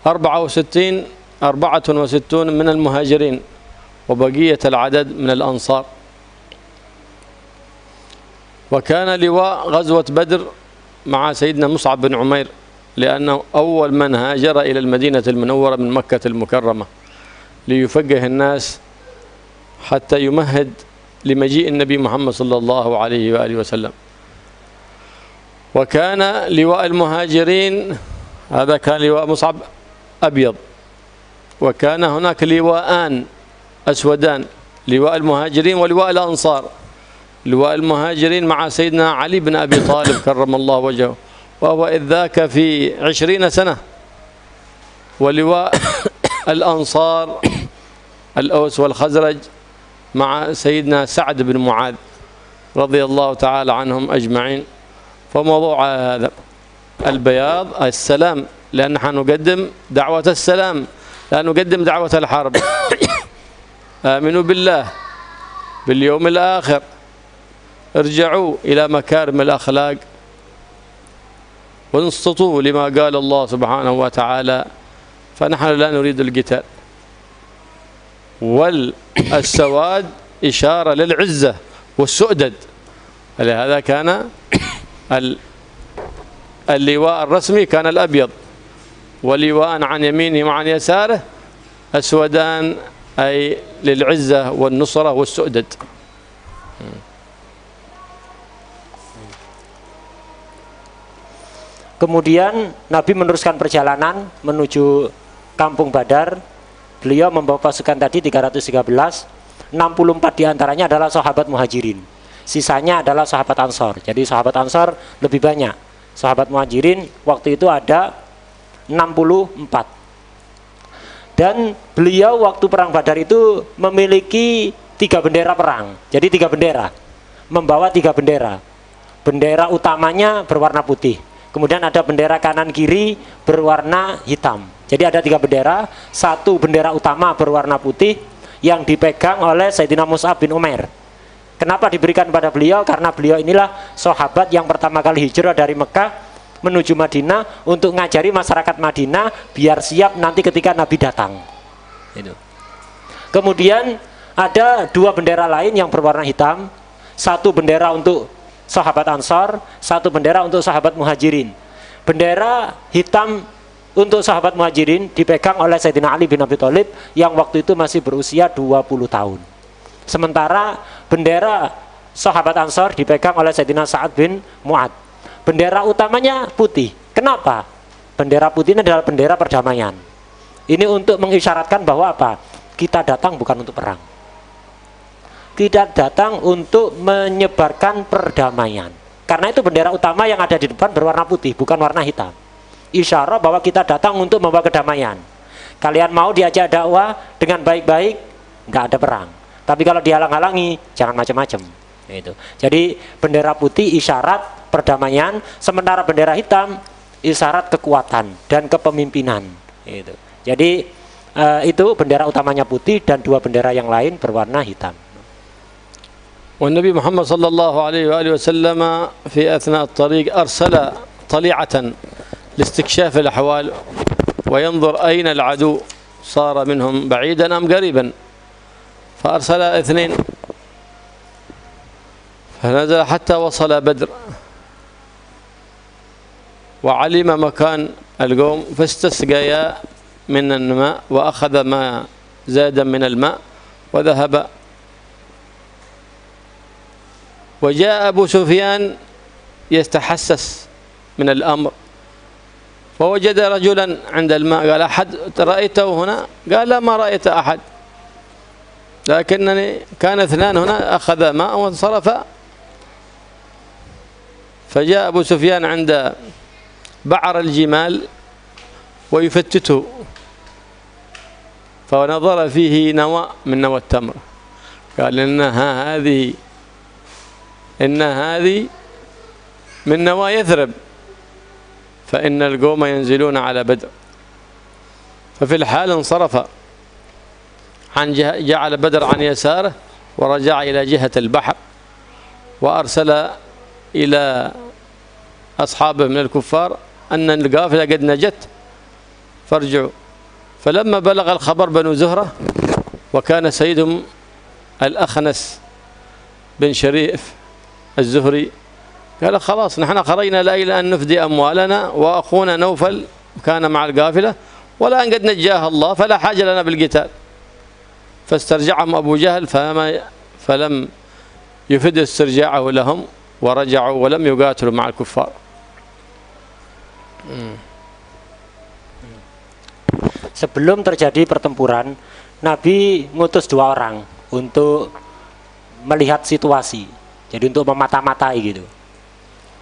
64 من المهاجرين وبقية العدد من الأنصار. وكان لواء غزوة بدر مع سيدنا مصعب بن عمير، لأنه أول من هاجر إلى المدينة المنورة من مكة المكرمة ليفقه الناس حتى يمهد لمجيء النبي محمد صلى الله عليه وآله وسلم. وكان لواء المهاجرين هذا كان لواء مصعب أبيض، وكان هناك لواءان أسودان، لواء المهاجرين ولواء الأنصار. لواء المهاجرين مع سيدنا علي بن أبي طالب كرم الله وجهه، وهو إذ ذاك في 20 سنة. ولواء الأنصار الأوس والخزرج مع سيدنا سعد بن معاذ رضي الله تعالى عنهم أجمعين. فموضوع هذا البياض السلام، لأن نحن نقدم دعوة السلام، لا نقدم دعوة الحرب. آمنوا بالله باليوم الآخر، ارجعوا إلى مكارم الأخلاق، وانصتوا لما قال الله سبحانه وتعالى. فنحن لا نريد القتال، والسواد إشارة للعزة والسؤدد. لهذا كان اللواء الرسمي كان الأبيض، ولواء عن يمينه وعن يساره أسودان، أي للعزة والنصرة والسؤدد. Kemudian Nabi meneruskan perjalanan menuju Kampung Badar. Beliau membawa pasukan tadi 313, 64 diantaranya adalah sahabat muhajirin, sisanya adalah sahabat ansor. Jadi sahabat ansor lebih banyak, sahabat muhajirin waktu itu ada 64. Dan beliau waktu perang Badar itu memiliki 3 bendera perang. Jadi 3 bendera, membawa 3 bendera. Bendera utamanya berwarna putih, kemudian ada bendera kanan kiri berwarna hitam. Jadi ada 3 bendera, 1 bendera utama berwarna putih yang dipegang oleh Sayyidina Mus'ab bin Umair. Kenapa diberikan pada beliau? Karena beliau inilah sahabat yang pertama kali hijrah dari Mekah menuju Madinah untuk ngajari masyarakat Madinah biar siap nanti ketika Nabi datang. Kemudian ada 2 bendera lain yang berwarna hitam, 1 bendera untuk sahabat Ansar, 1 bendera untuk sahabat Muhajirin. Bendera hitam untuk sahabat Muhajirin dipegang oleh Sayyidina Ali bin Abi Thalib yang waktu itu masih berusia 20 tahun. Sementara bendera sahabat Ansar dipegang oleh Sayyidina Sa'ad bin Mu'ad. Bendera utamanya putih. Kenapa? Bendera putih ini adalah bendera perdamaian. Ini untuk mengisyaratkan bahwa apa? Kita datang bukan untuk perang. Kita datang untuk menyebarkan perdamaian. Karena itu bendera utama yang ada di depan berwarna putih, bukan warna hitam. Isyarat bahwa kita datang untuk membawa kedamaian. Kalian mau diajak dakwah dengan baik-baik, nggak ada perang. Tapi kalau dihalang-halangi, jangan macam-macam. Itu. Jadi bendera putih isyarat perdamaian, sementara bendera hitam isyarat kekuatan dan kepemimpinan. Itu. Jadi itu bendera utamanya putih dan 2 bendera yang lain berwarna hitam. والنبي محمد صلى الله عليه وآله وسلم في أثناء الطريق أرسل طليعة لاستكشاف الأحوال وينظر أين العدو صار منهم بعيدا أم قريبا، فأرسل 2 فنزل حتى وصل بدر وعلم مكان القوم، فاستسقيا من الماء وأخذ ما زاد من الماء وذهب. وجاء أبو سفيان يتحسس من الأمر، فوجد رجلا عند الماء قال أحد رأيته هنا؟ قال لا ما رأيت أحد، لكنني كان اثنان هنا أخذ ماء وانصرفا. فجاء أبو سفيان عند بعر الجمال ويفتته، فنظر فيه نوى من نوى التمر، قال إن هذه من نوى يثرب، فإن القوم ينزلون على بدر. ففي الحال انصرف عن جعل بدر عن يساره ورجع إلى جهة البحر، وأرسل إلى أصحابه من الكفار أن القافلة قد نجت فارجعوا. فلما بلغ الخبر بنو زهرة، وكان سيدهم الأخنس بن شريف الزهري، قال خلاص نحن خرجنا لا إلى أن نفدي أموالنا، وأخونا نوفل كان مع القافلة، والآن قد نجاه الله، فلا حاجة لنا بالقتال. فاسترجعهم أبو جهل فلم يفد استرجاعه لهم، ورجعوا ولم يقاتلوا مع الكفار. Sebelum terjadi pertempuran, Nabi ngutus 2 orang untuk melihat situasi. Jadi untuk memata-matai gitu.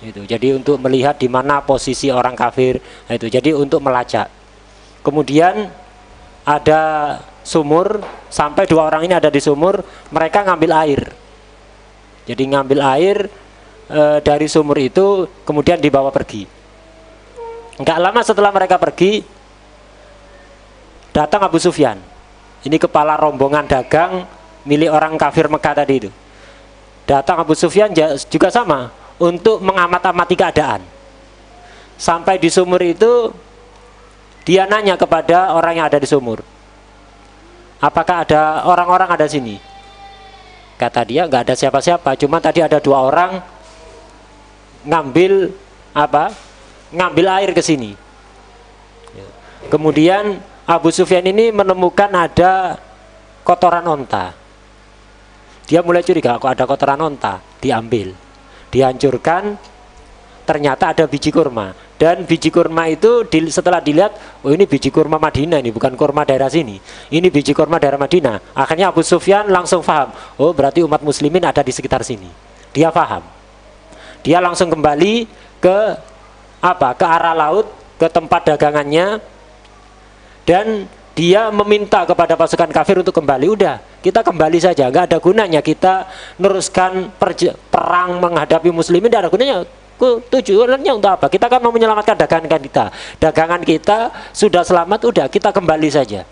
Jadi untuk melihat di mana posisi orang kafir. Itu. Jadi untuk melacak. Kemudian ada sumur, sampai 2 orang ini ada di sumur, mereka ngambil air. Jadi ngambil air dari sumur itu, kemudian dibawa pergi. Enggak lama setelah mereka pergi, datang Abu Sufyan. Ini kepala rombongan dagang milik orang kafir Mekah tadi itu. Datang Abu Sufyan juga sama untuk mengamat-amati keadaan. Sampai di sumur itu, dia nanya kepada orang yang ada di sumur, apakah ada orang-orang ada sini? Kata dia, nggak ada siapa-siapa, cuma tadi ada 2 orang ngambil air ke sini. Kemudian Abu Sufyan ini menemukan ada kotoran onta. Dia mulai curiga, kok ada kotoran onta, diambil, dihancurkan, ternyata ada biji kurma. Dan biji kurma itu setelah dilihat, oh ini biji kurma Madinah, ini bukan kurma daerah sini, ini biji kurma daerah Madinah. Akhirnya Abu Sufyan langsung paham, oh berarti umat muslimin ada di sekitar sini. Dia paham. Dia langsung kembali ke arah laut, ke tempat dagangannya, dan dia meminta kepada pasukan kafir untuk kembali. Udah, kita kembali saja, nggak ada gunanya kita neruskan perang menghadapi muslimin, tidak ada gunanya. Tujuannya untuk apa? Kita kan mau menyelamatkan dagangan kita. Dagangan kita sudah selamat, udah kita kembali saja.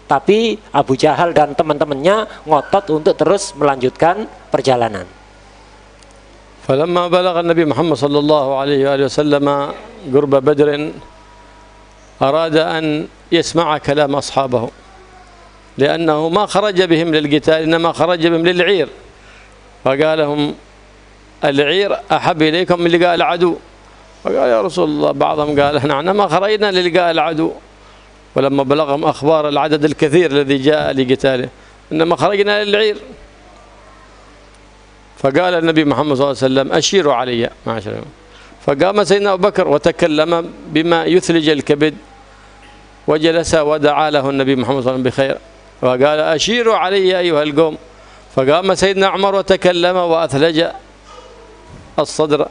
Tapi Abu Jahal dan teman-temannya ngotot untuk terus melanjutkan perjalanan. فلما بلغ النبي محمد صلى الله عليه وآله وسلم قرب بدر أراد أن يسمع كلام أصحابه، لأنه ما خرج بهم للقتال، إنما خرج بهم للعير. فقال لهم العير أحب إليكم من لقاء العدو. فقال يا رسول الله، بعضهم قال نحن ما خرجنا للقاء العدو، ولما بلغهم أخبار العدد الكثير الذي جاء لقتاله، إنما خرجنا للعير. فقال النبي محمد صلى الله عليه وسلم أشيروا علي. فقام سيدنا أبو بكر وتكلم بما يثلج الكبد، وجلس ودعا له النبي محمد صلى الله عليه وسلم بخير، وقال أشيروا علي أيها القوم. فقام سيدنا عمر وتكلم وأثلج الصدر،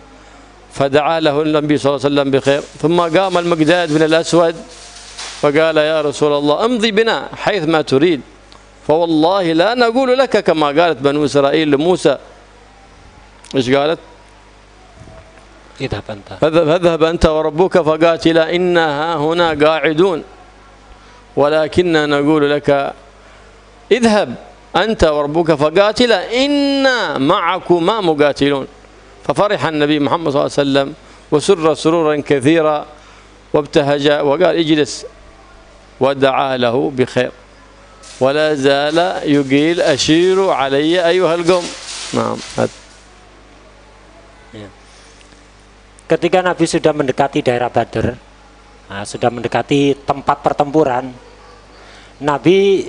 فدعا له النبي صلى الله عليه وسلم بخير. ثم قام المقداد بن الأسود فقال يا رسول الله امضي بنا حيث ما تريد، فوالله لا نقول لك كما قالت بنو إسرائيل لموسى. إيش قالت؟ اذهب أنت وربك فقاتلا إنا هنا قاعدون، ولكننا نقول لك اذهب أنت وربك فقاتلا إنا معكما مقاتلون. ففرح النبي محمد صلى الله عليه وسلم وسر سرورا كثيرا وابتهج وقال اجلس، ودعا له بخير، ولا زال يقيل أشيروا علي أيها القوم. نعم. Ketika Nabi sudah mendekati daerah Badr, sudah mendekati tempat pertempuran, Nabi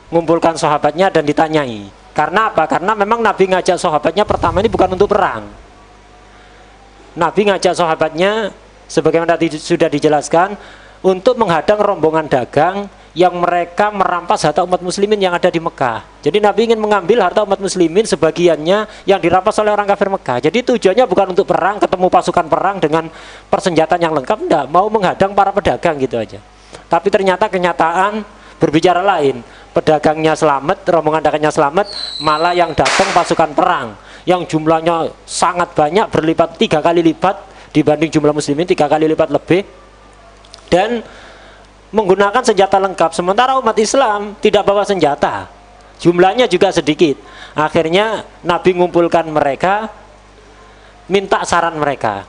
mengumpulkan sahabatnya dan ditanyai. Karena apa? Karena memang Nabi ngajak sahabatnya pertama ini bukan untuk perang. Nabi ngajak sahabatnya sebagaimana tadi sudah dijelaskan, untuk menghadang rombongan dagang yang mereka merampas harta umat muslimin yang ada di Mekah. Jadi Nabi ingin mengambil harta umat muslimin sebagiannya yang dirampas oleh orang kafir Mekah. Jadi tujuannya bukan untuk perang, ketemu pasukan perang dengan persenjataan yang lengkap, enggak, mau menghadang para pedagang gitu aja. Tapi ternyata kenyataan berbicara lain. Pedagangnya selamat, rombongan dagangnya selamat, malah yang datang pasukan perang yang jumlahnya sangat banyak, berlipat 3 kali lipat dibanding jumlah muslimin, 3 kali lipat lebih, dan menggunakan senjata lengkap, sementara umat Islam tidak bawa senjata, jumlahnya juga sedikit. Akhirnya Nabi mengumpulkan mereka, minta saran mereka.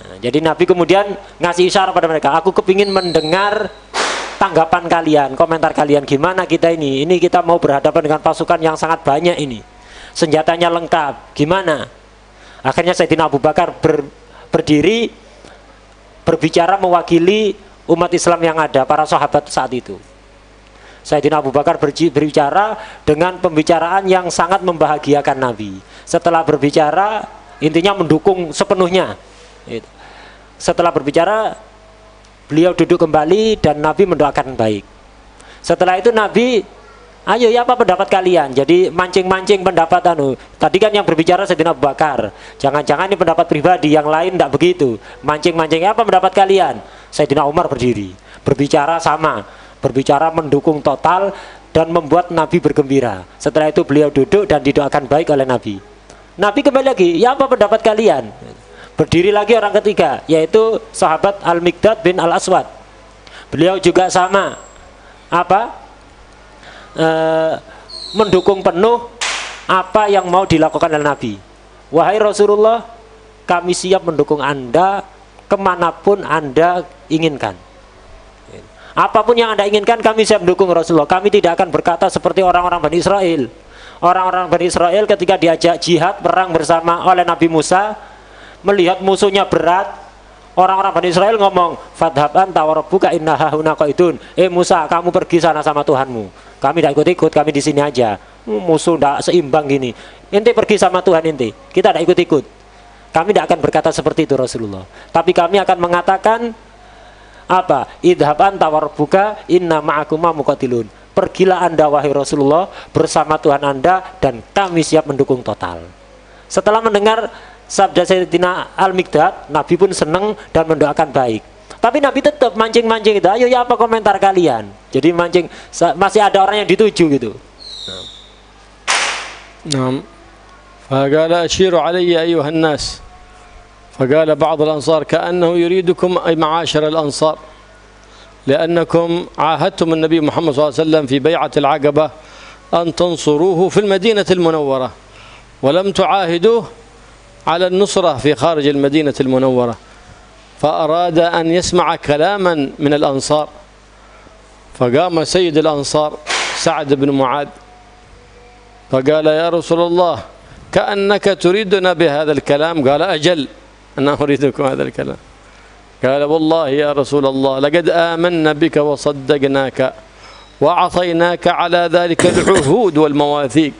Nah, jadi Nabi kemudian ngasih isyarat pada mereka, aku kepingin mendengar tanggapan kalian, komentar kalian, gimana kita ini kita mau berhadapan dengan pasukan yang sangat banyak ini, senjatanya lengkap, gimana? Akhirnya Sayyidina Abu Bakar berdiri berbicara mewakili umat Islam yang ada, para sahabat saat itu. Sayyidina Abu Bakar berbicara dengan pembicaraan yang sangat membahagiakan Nabi. Setelah berbicara, intinya mendukung sepenuhnya. Setelah berbicara, beliau duduk kembali dan Nabi mendoakan baik. Setelah itu Nabi, ayo ya apa pendapat kalian? Jadi mancing-mancing pendapat tadi kan yang berbicara Sayyidina Abu Bakar. Jangan-jangan ini pendapat pribadi, yang lain tidak begitu. Mancing-mancing, apa pendapat kalian? Sayyidina Umar berdiri, berbicara sama, berbicara mendukung total dan membuat Nabi bergembira. Setelah itu beliau duduk dan didoakan baik oleh Nabi. Nabi kembali lagi, ya apa pendapat kalian? Berdiri lagi orang ketiga, yaitu sahabat Al-Miqdad bin Al-Aswad. Beliau juga sama, mendukung penuh apa yang mau dilakukan oleh Nabi. Wahai Rasulullah, kami siap mendukung Anda kemanapun Anda inginkan. Apapun yang Anda inginkan, kami siap mendukung Rasulullah. Kami tidak akan berkata seperti orang-orang Bani Israel. Orang-orang Bani Israel ketika diajak jihad perang bersama oleh Nabi Musa, melihat musuhnya berat, orang-orang Bani Israel ngomong, fadhaban tawarabbuka inna hahuna qaidun. Musa, kamu pergi sana sama Tuhanmu. Kami tidak ikut-ikut, kami di sini aja. Musuh tidak seimbang gini. Ente pergi sama Tuhan ente. Kita tidak ikut-ikut. Kami tidak akan berkata seperti itu Rasulullah. Tapi kami akan mengatakan apa? Idhaban tawarabbuka inna ma'akuma muqatilun. Pergilah Anda wahai Rasulullah bersama Tuhan Anda dan kami siap mendukung total. Setelah mendengar sabda Sayyidina Al-Miqdad, Nabi pun senang dan mendoakan baik. Tapi Nabi tetap mancing-mancing itu. Ayo ya apa komentar kalian? Jadi mancing, masih ada orang yang dituju gitu. Nah. فقال أشيروا علي أيها الناس. فقال بعض الأنصار كأنه يريدكم أي معاشر الأنصار لأنكم عاهدتم النبي محمد صلى الله عليه وسلم في بيعة العقبة أن تنصروه في المدينة المنورة ولم تعاهدوه على النصرة في خارج المدينة المنورة، فأراد أن يسمع كلاما من الأنصار. فقام سيد الأنصار سعد بن معاذ فقال يا رسول الله كأنك تريدنا بهذا الكلام. قال أجل أنا أريدكم هذا الكلام. قال والله يا رسول الله لقد آمنا بك وصدقناك وأعطيناك على ذلك العهود والمواثيق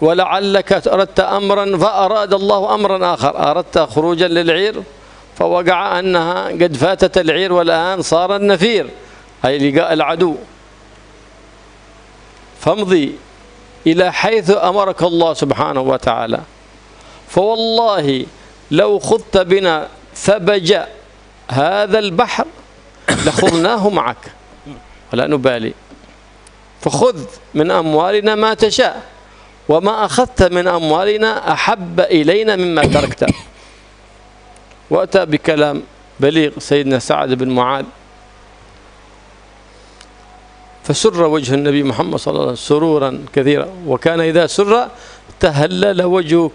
ولعلك أردت أمرا فأراد الله أمرا آخر، أردت خروجا للعير فوقع أنها قد فاتت العير والآن صار النفير أي لقاء العدو، فامضي إلى حيث أمرك الله سبحانه وتعالى، فوالله لو خضت بنا ثبج هذا البحر لخضناه معك ولا نبالي، فخذ من أموالنا ما تشاء وما أخذت من أموالنا أحب إلينا مما تركت. وأتى بكلام بليغ سيدنا سعد بن معاذ، فسر وجه النبي محمد صلى الله عليه وسلم سرورا كثيرا، وكان إذا سر تهلل وجهه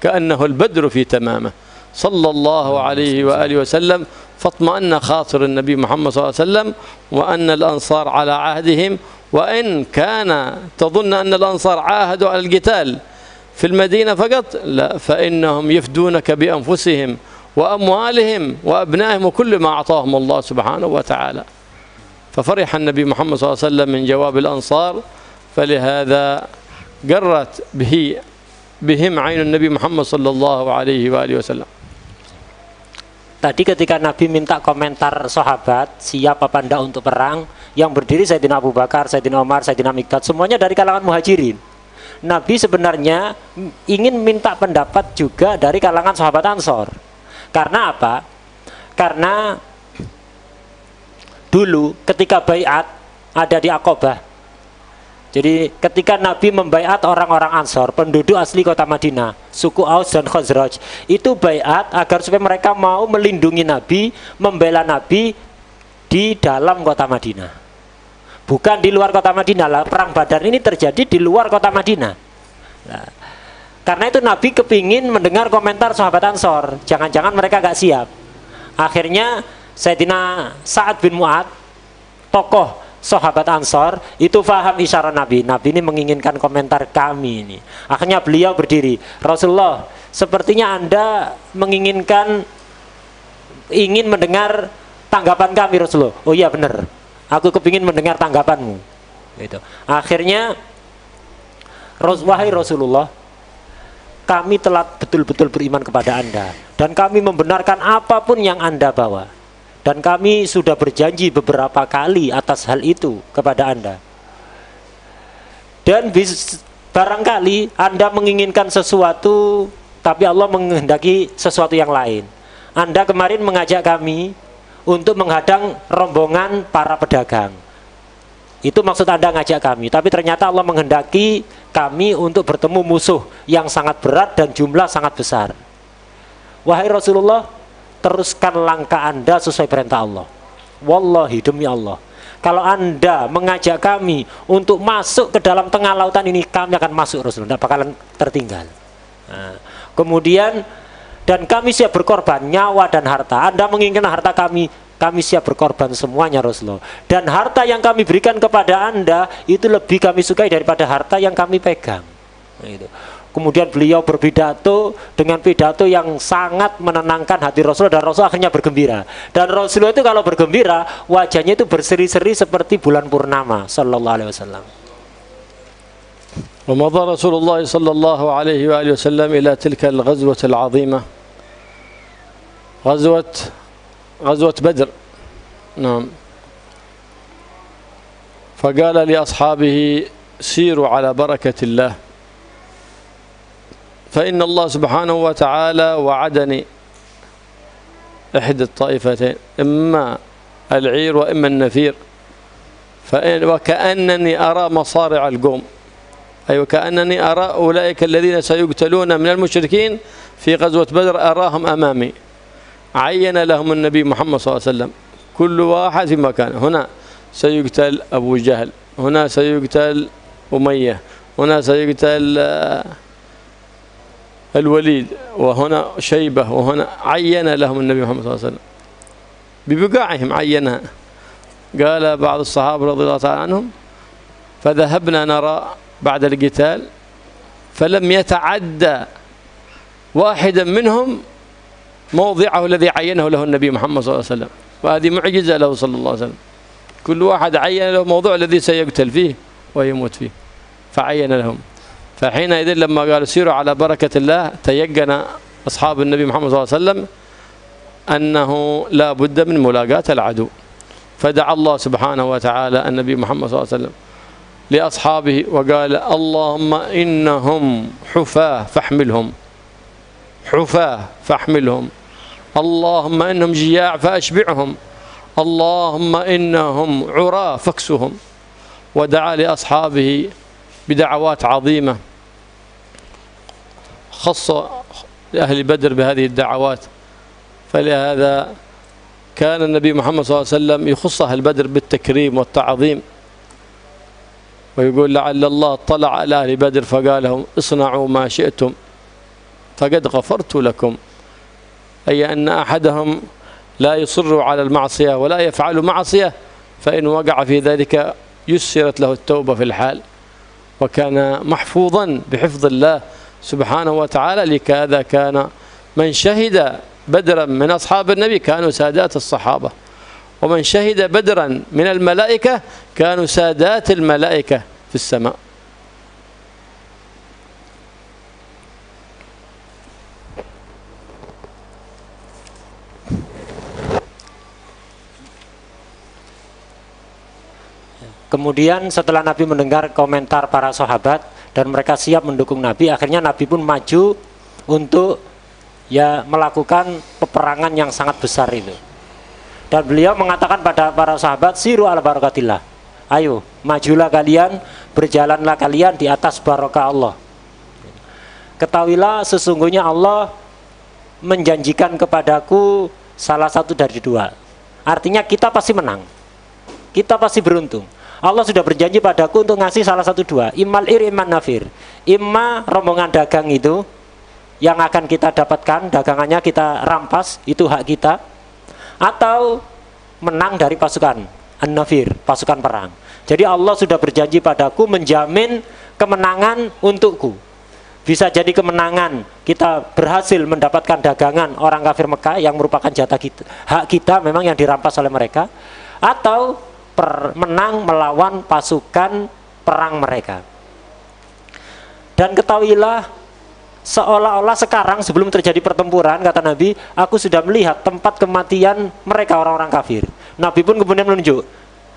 كأنه البدر في تمامه صلى الله عليه وآله وسلم، فاطمأن خاطر النبي محمد صلى الله عليه وسلم وأن الأنصار على عهدهم، وإن كان تظن أن الأنصار عاهدوا على القتال في المدينة فقط، لا، فإنهم يفدونك بأنفسهم وأموالهم وأبنائهم وكل ما أعطاهم الله سبحانه وتعالى. ففرح النبي محمد صلى الله عليه وسلم من جواب الأنصار، فلهذا قرت به بهم عين النبي محمد صلى الله عليه وآله وسلم. Tadi ketika Nabi minta komentar sahabat siap apa enggak untuk perang, yang berdiri Sayyidina Abu Bakar, Sayyidina Umar, Sayyidina Miqdad, semuanya dari kalangan muhajirin. Nabi sebenarnya ingin minta pendapat juga dari kalangan sahabat Ansor. Karena apa? Karena dulu ketika baiat ada di Aqabah. Jadi ketika Nabi membaiat orang-orang Ansor, penduduk asli kota Madinah, suku Aus dan Khazraj, itu baiat agar supaya mereka mau melindungi Nabi, membela Nabi di dalam kota Madinah. Bukan di luar kota Madinah lah. Perang Badar ini terjadi di luar kota Madinah. Nah, karena itu Nabi kepingin mendengar komentar sahabat Ansor. Jangan-jangan mereka gak siap. Akhirnya Sayyidina Sa'ad bin Mu'ad, tokoh sahabat Ansor, itu faham isyarat Nabi. Nabi ini menginginkan komentar kami ini. Akhirnya beliau berdiri, Rasulullah, sepertinya Anda ingin mendengar tanggapan kami Rasulullah. Oh iya benar, aku kepingin mendengar tanggapanmu. Gitu. Akhirnya, wahai Rasulullah, kami telah betul-betul beriman kepada Anda dan kami membenarkan apapun yang Anda bawa. Dan kami sudah berjanji beberapa kali atas hal itu kepada Anda. Dan barangkali Anda menginginkan sesuatu, tapi Allah menghendaki sesuatu yang lain. Anda kemarin mengajak kami untuk menghadang rombongan para pedagang. Itu maksud Anda ngajak kami. Tapi ternyata Allah menghendaki kami untuk bertemu musuh yang sangat berat dan jumlah sangat besar. Wahai Rasulullah, teruskan langkah Anda sesuai perintah Allah. Wallahi, demi Allah, kalau Anda mengajak kami untuk masuk ke dalam tengah lautan ini, kami akan masuk Rasulullah, tidak bakalan tertinggal. Nah, kemudian, dan kami siap berkorban nyawa dan harta. Anda menginginkan harta kami siap berkorban semuanya Rasulullah. Dan harta yang kami berikan kepada Anda itu lebih kami sukai daripada harta yang kami pegang. Nah, itu. Kemudian beliau berpidato dengan pidato yang sangat menenangkan hati Rasulullah, dan Rasul akhirnya bergembira. Dan Rasulullah itu kalau bergembira, wajahnya itu berseri-seri seperti bulan purnama sallallahu alaihi wasallam. ومضى رسول الله صلى الله عليه وآله وسلم إلى تلك الغزوة العظيمة، غزوة بدر. نعم. فقال لأصحابه سيروا على بركة الله، فإن الله سبحانه وتعالى وعدني إحدى الطائفتين، إما العير وإما النفير، وكأنني أرى مصارع القوم، أي وكأنني أرى أولئك الذين سيقتلون من المشركين في غزوة بدر أراهم أمامي. عين لهم النبي محمد صلى الله عليه وسلم كل واحد في مكانه. هنا سيقتل أبو جهل، هنا سيقتل أمية، هنا سيقتل الوليد، وهنا شيبة، وهنا عين لهم النبي محمد صلى الله عليه وسلم ببقاعهم، عينها. قال بعض الصحابة رضي الله تعالى عنهم: فذهبنا نرى بعد القتال فلم يتعدى واحدا منهم موضعه الذي عينه له النبي محمد صلى الله عليه وسلم، وهذه معجزة له صلى الله عليه وسلم. كل واحد عين له موضوع الذي سيقتل فيه ويموت فيه، فعين لهم. فحينئذ لما قالوا سيروا على بركة الله، تيقن أصحاب النبي محمد صلى الله عليه وسلم أنه لا بد من ملاقاة العدو، فدعا الله سبحانه وتعالى النبي محمد صلى الله عليه وسلم لأصحابه وقال: اللهم إنهم حفاة فاحملهم، حفاة فاحملهم، اللهم إنهم جياع فأشبعهم، اللهم إنهم عراة فاكسهم. ودعا لأصحابه بدعوات عظيمة، خص لأهل بدر بهذه الدعوات. فلهذا كان النبي محمد صلى الله عليه وسلم يخص أهل بدر بالتكريم والتعظيم، ويقول: لعل الله اطلع على أهل بدر فقال لهم: اصنعوا ما شئتم فقد غفرت لكم. أي أن أحدهم لا يصر على المعصية ولا يفعل معصية، فإن وقع في ذلك يسرت له التوبة في الحال، وكان محفوظا بحفظ الله سبحانه وتعالى. لكذا كان من شهد بدرا من أصحاب النبي كانوا سادات الصحابة، ومن شهد بدرا من الملائكة كانوا سادات الملائكة في السماء. Kemudian setelah Nabi mendengar komentar para sahabat dan mereka siap mendukung Nabi, akhirnya Nabi pun maju untuk ya melakukan peperangan yang sangat besar itu. Dan beliau mengatakan pada para sahabat, siru ala barakatillah. Ayo, majulah kalian, berjalanlah kalian di atas barokah Allah. Ketahuilah sesungguhnya Allah menjanjikan kepadaku salah satu dari dua. Artinya kita pasti menang. Kita pasti beruntung. Allah sudah berjanji padaku untuk ngasih salah satu dua, immal ir imman nafir. Imma rombongan dagang itu yang akan kita dapatkan, dagangannya kita rampas, itu hak kita, atau menang dari pasukan an-nafir, pasukan perang. Jadi Allah sudah berjanji padaku menjamin kemenangan untukku. Bisa jadi kemenangan kita berhasil mendapatkan dagangan orang kafir Mekah yang merupakan jatah kita, hak kita memang yang dirampas oleh mereka, atau menang melawan pasukan perang mereka. Dan ketahuilah, seolah-olah sekarang sebelum terjadi pertempuran, kata Nabi, aku sudah melihat tempat kematian mereka orang-orang kafir. Nabi pun kemudian menunjuk,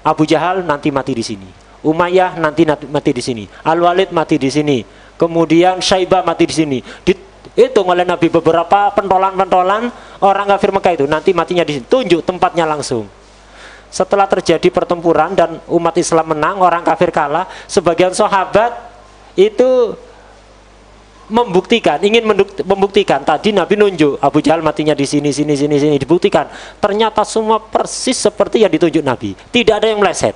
Abu Jahal nanti mati di sini, Umayyah nanti mati di sini, Al-Walid mati di sini, kemudian Syaibah mati di sini. Dihitung oleh Nabi beberapa pentolan-pentolan orang kafir Mekah itu nanti matinya di sini. Tunjuk tempatnya langsung. Setelah terjadi pertempuran dan umat Islam menang, orang kafir kalah, sebagian sahabat itu ingin membuktikan. Tadi Nabi nunjuk Abu Jahal matinya di sini, dibuktikan. Ternyata semua persis seperti yang ditunjuk Nabi. Tidak ada yang meleset.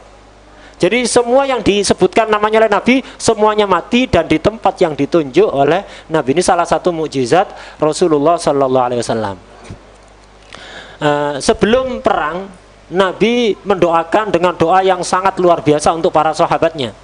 Jadi semua yang disebutkan namanya oleh Nabi, semuanya mati dan di tempat yang ditunjuk oleh Nabi. Ini salah satu mukjizat Rasulullah SAW. Sebelum perang, Nabi mendoakan dengan doa yang sangat luar biasa untuk para sahabatnya.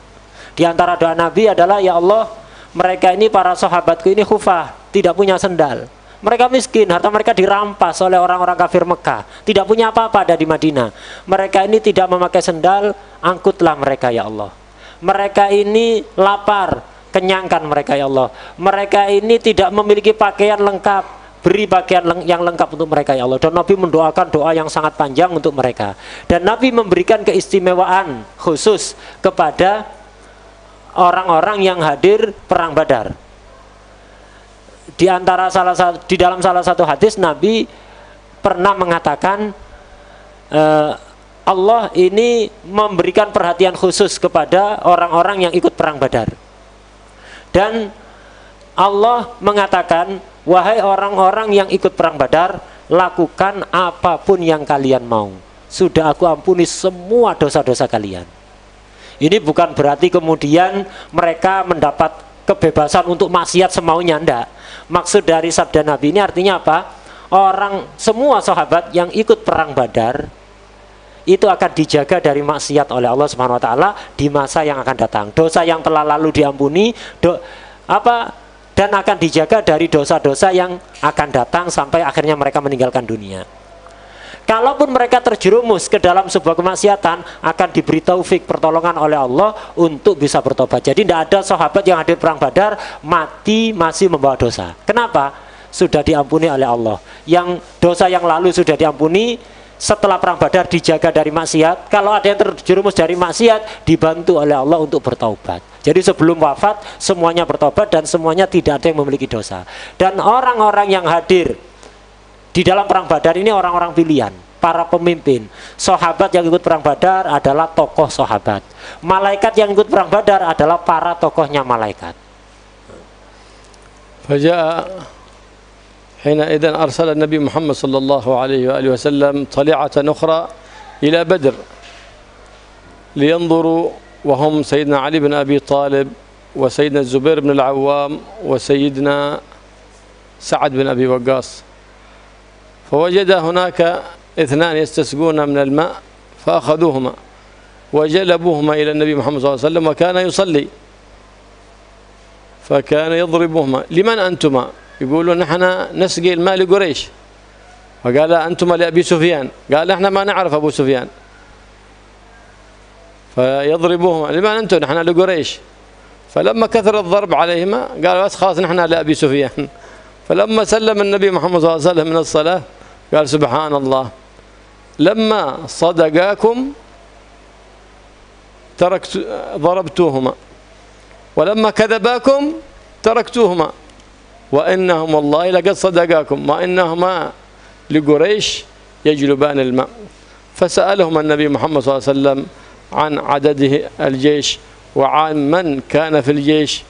Di antara doa Nabi adalah, ya Allah, mereka ini para sahabatku ini khufah, tidak punya sendal. Mereka miskin, harta mereka dirampas oleh orang-orang kafir Mekah, tidak punya apa-apa ada di Madinah. Mereka ini tidak memakai sendal, angkutlah mereka ya Allah. Mereka ini lapar, kenyangkan mereka ya Allah. Mereka ini tidak memiliki pakaian lengkap, beri pakaian yang lengkap untuk mereka ya Allah. Dan Nabi mendoakan doa yang sangat panjang untuk mereka. Dan Nabi memberikan keistimewaan khusus kepada orang-orang yang hadir perang Badar. Di dalam salah satu hadis Nabi pernah mengatakan, Allah ini memberikan perhatian khusus kepada orang-orang yang ikut perang Badar. Dan Allah mengatakan, wahai orang-orang yang ikut perang Badar, lakukan apapun yang kalian mau. Sudah aku ampuni semua dosa-dosa kalian. Ini bukan berarti kemudian mereka mendapat kebebasan untuk maksiat semaunya, enggak. Maksud dari sabda Nabi ini artinya apa? Semua sahabat yang ikut perang Badar itu akan dijaga dari maksiat oleh Allah Subhanahu wa taala di masa yang akan datang. Dosa yang telah lalu diampuni, dan akan dijaga dari dosa-dosa yang akan datang sampai akhirnya mereka meninggalkan dunia. Kalaupun mereka terjerumus ke dalam sebuah kemaksiatan, akan diberi taufik pertolongan oleh Allah untuk bisa bertobat. Jadi tidak ada sahabat yang hadir perang Badar mati masih membawa dosa. Kenapa? Sudah diampuni oleh Allah. Yang dosa yang lalu sudah diampuni, setelah perang Badar dijaga dari maksiat. Kalau ada yang terjerumus dari maksiat, dibantu oleh Allah untuk bertaubat. Jadi sebelum wafat semuanya bertobat dan semuanya tidak ada yang memiliki dosa. Dan orang-orang yang hadir di dalam perang Badar ini orang-orang pilihan, para pemimpin. Sahabat yang ikut perang Badar adalah tokoh sahabat. Malaikat yang ikut perang Badar adalah para tokohnya malaikat. Faja'a حينئذ أرسل النبي محمد صلى الله عليه وآله وسلم طليعة أخرى إلى بدر لينظروا، وهم سيدنا علي بن أبي طالب وسيدنا الزبير بن العوام وسيدنا سعد بن أبي وقاص. فوجد هناك اثنان يستسقون من الماء فأخذوهما وجلبوهما إلى النبي محمد صلى الله عليه وسلم وكان يصلي، فكان يضربهما. لمن أنتما؟ يقولون نحن نسقي الماء لقريش. فقال أنتما لأبي سفيان. قال احنا ما نعرف أبو سفيان. فيضربوهما. لمن أنتم؟ نحن لقريش. فلما كثر الضرب عليهما قالوا بس خلاص نحن لأبي سفيان. فلما سلم النبي محمد صلى الله عليه وسلم من الصلاة قال سبحان الله، لما صدقاكم ضربتوهما ولما كذباكم تركتوهما وإنهم والله لقد صدقاكم وإنهما لقريش يجلبان الماء. فسألهم النبي محمد صلى الله عليه وسلم عن عدده الجيش وعن من كان في الجيش،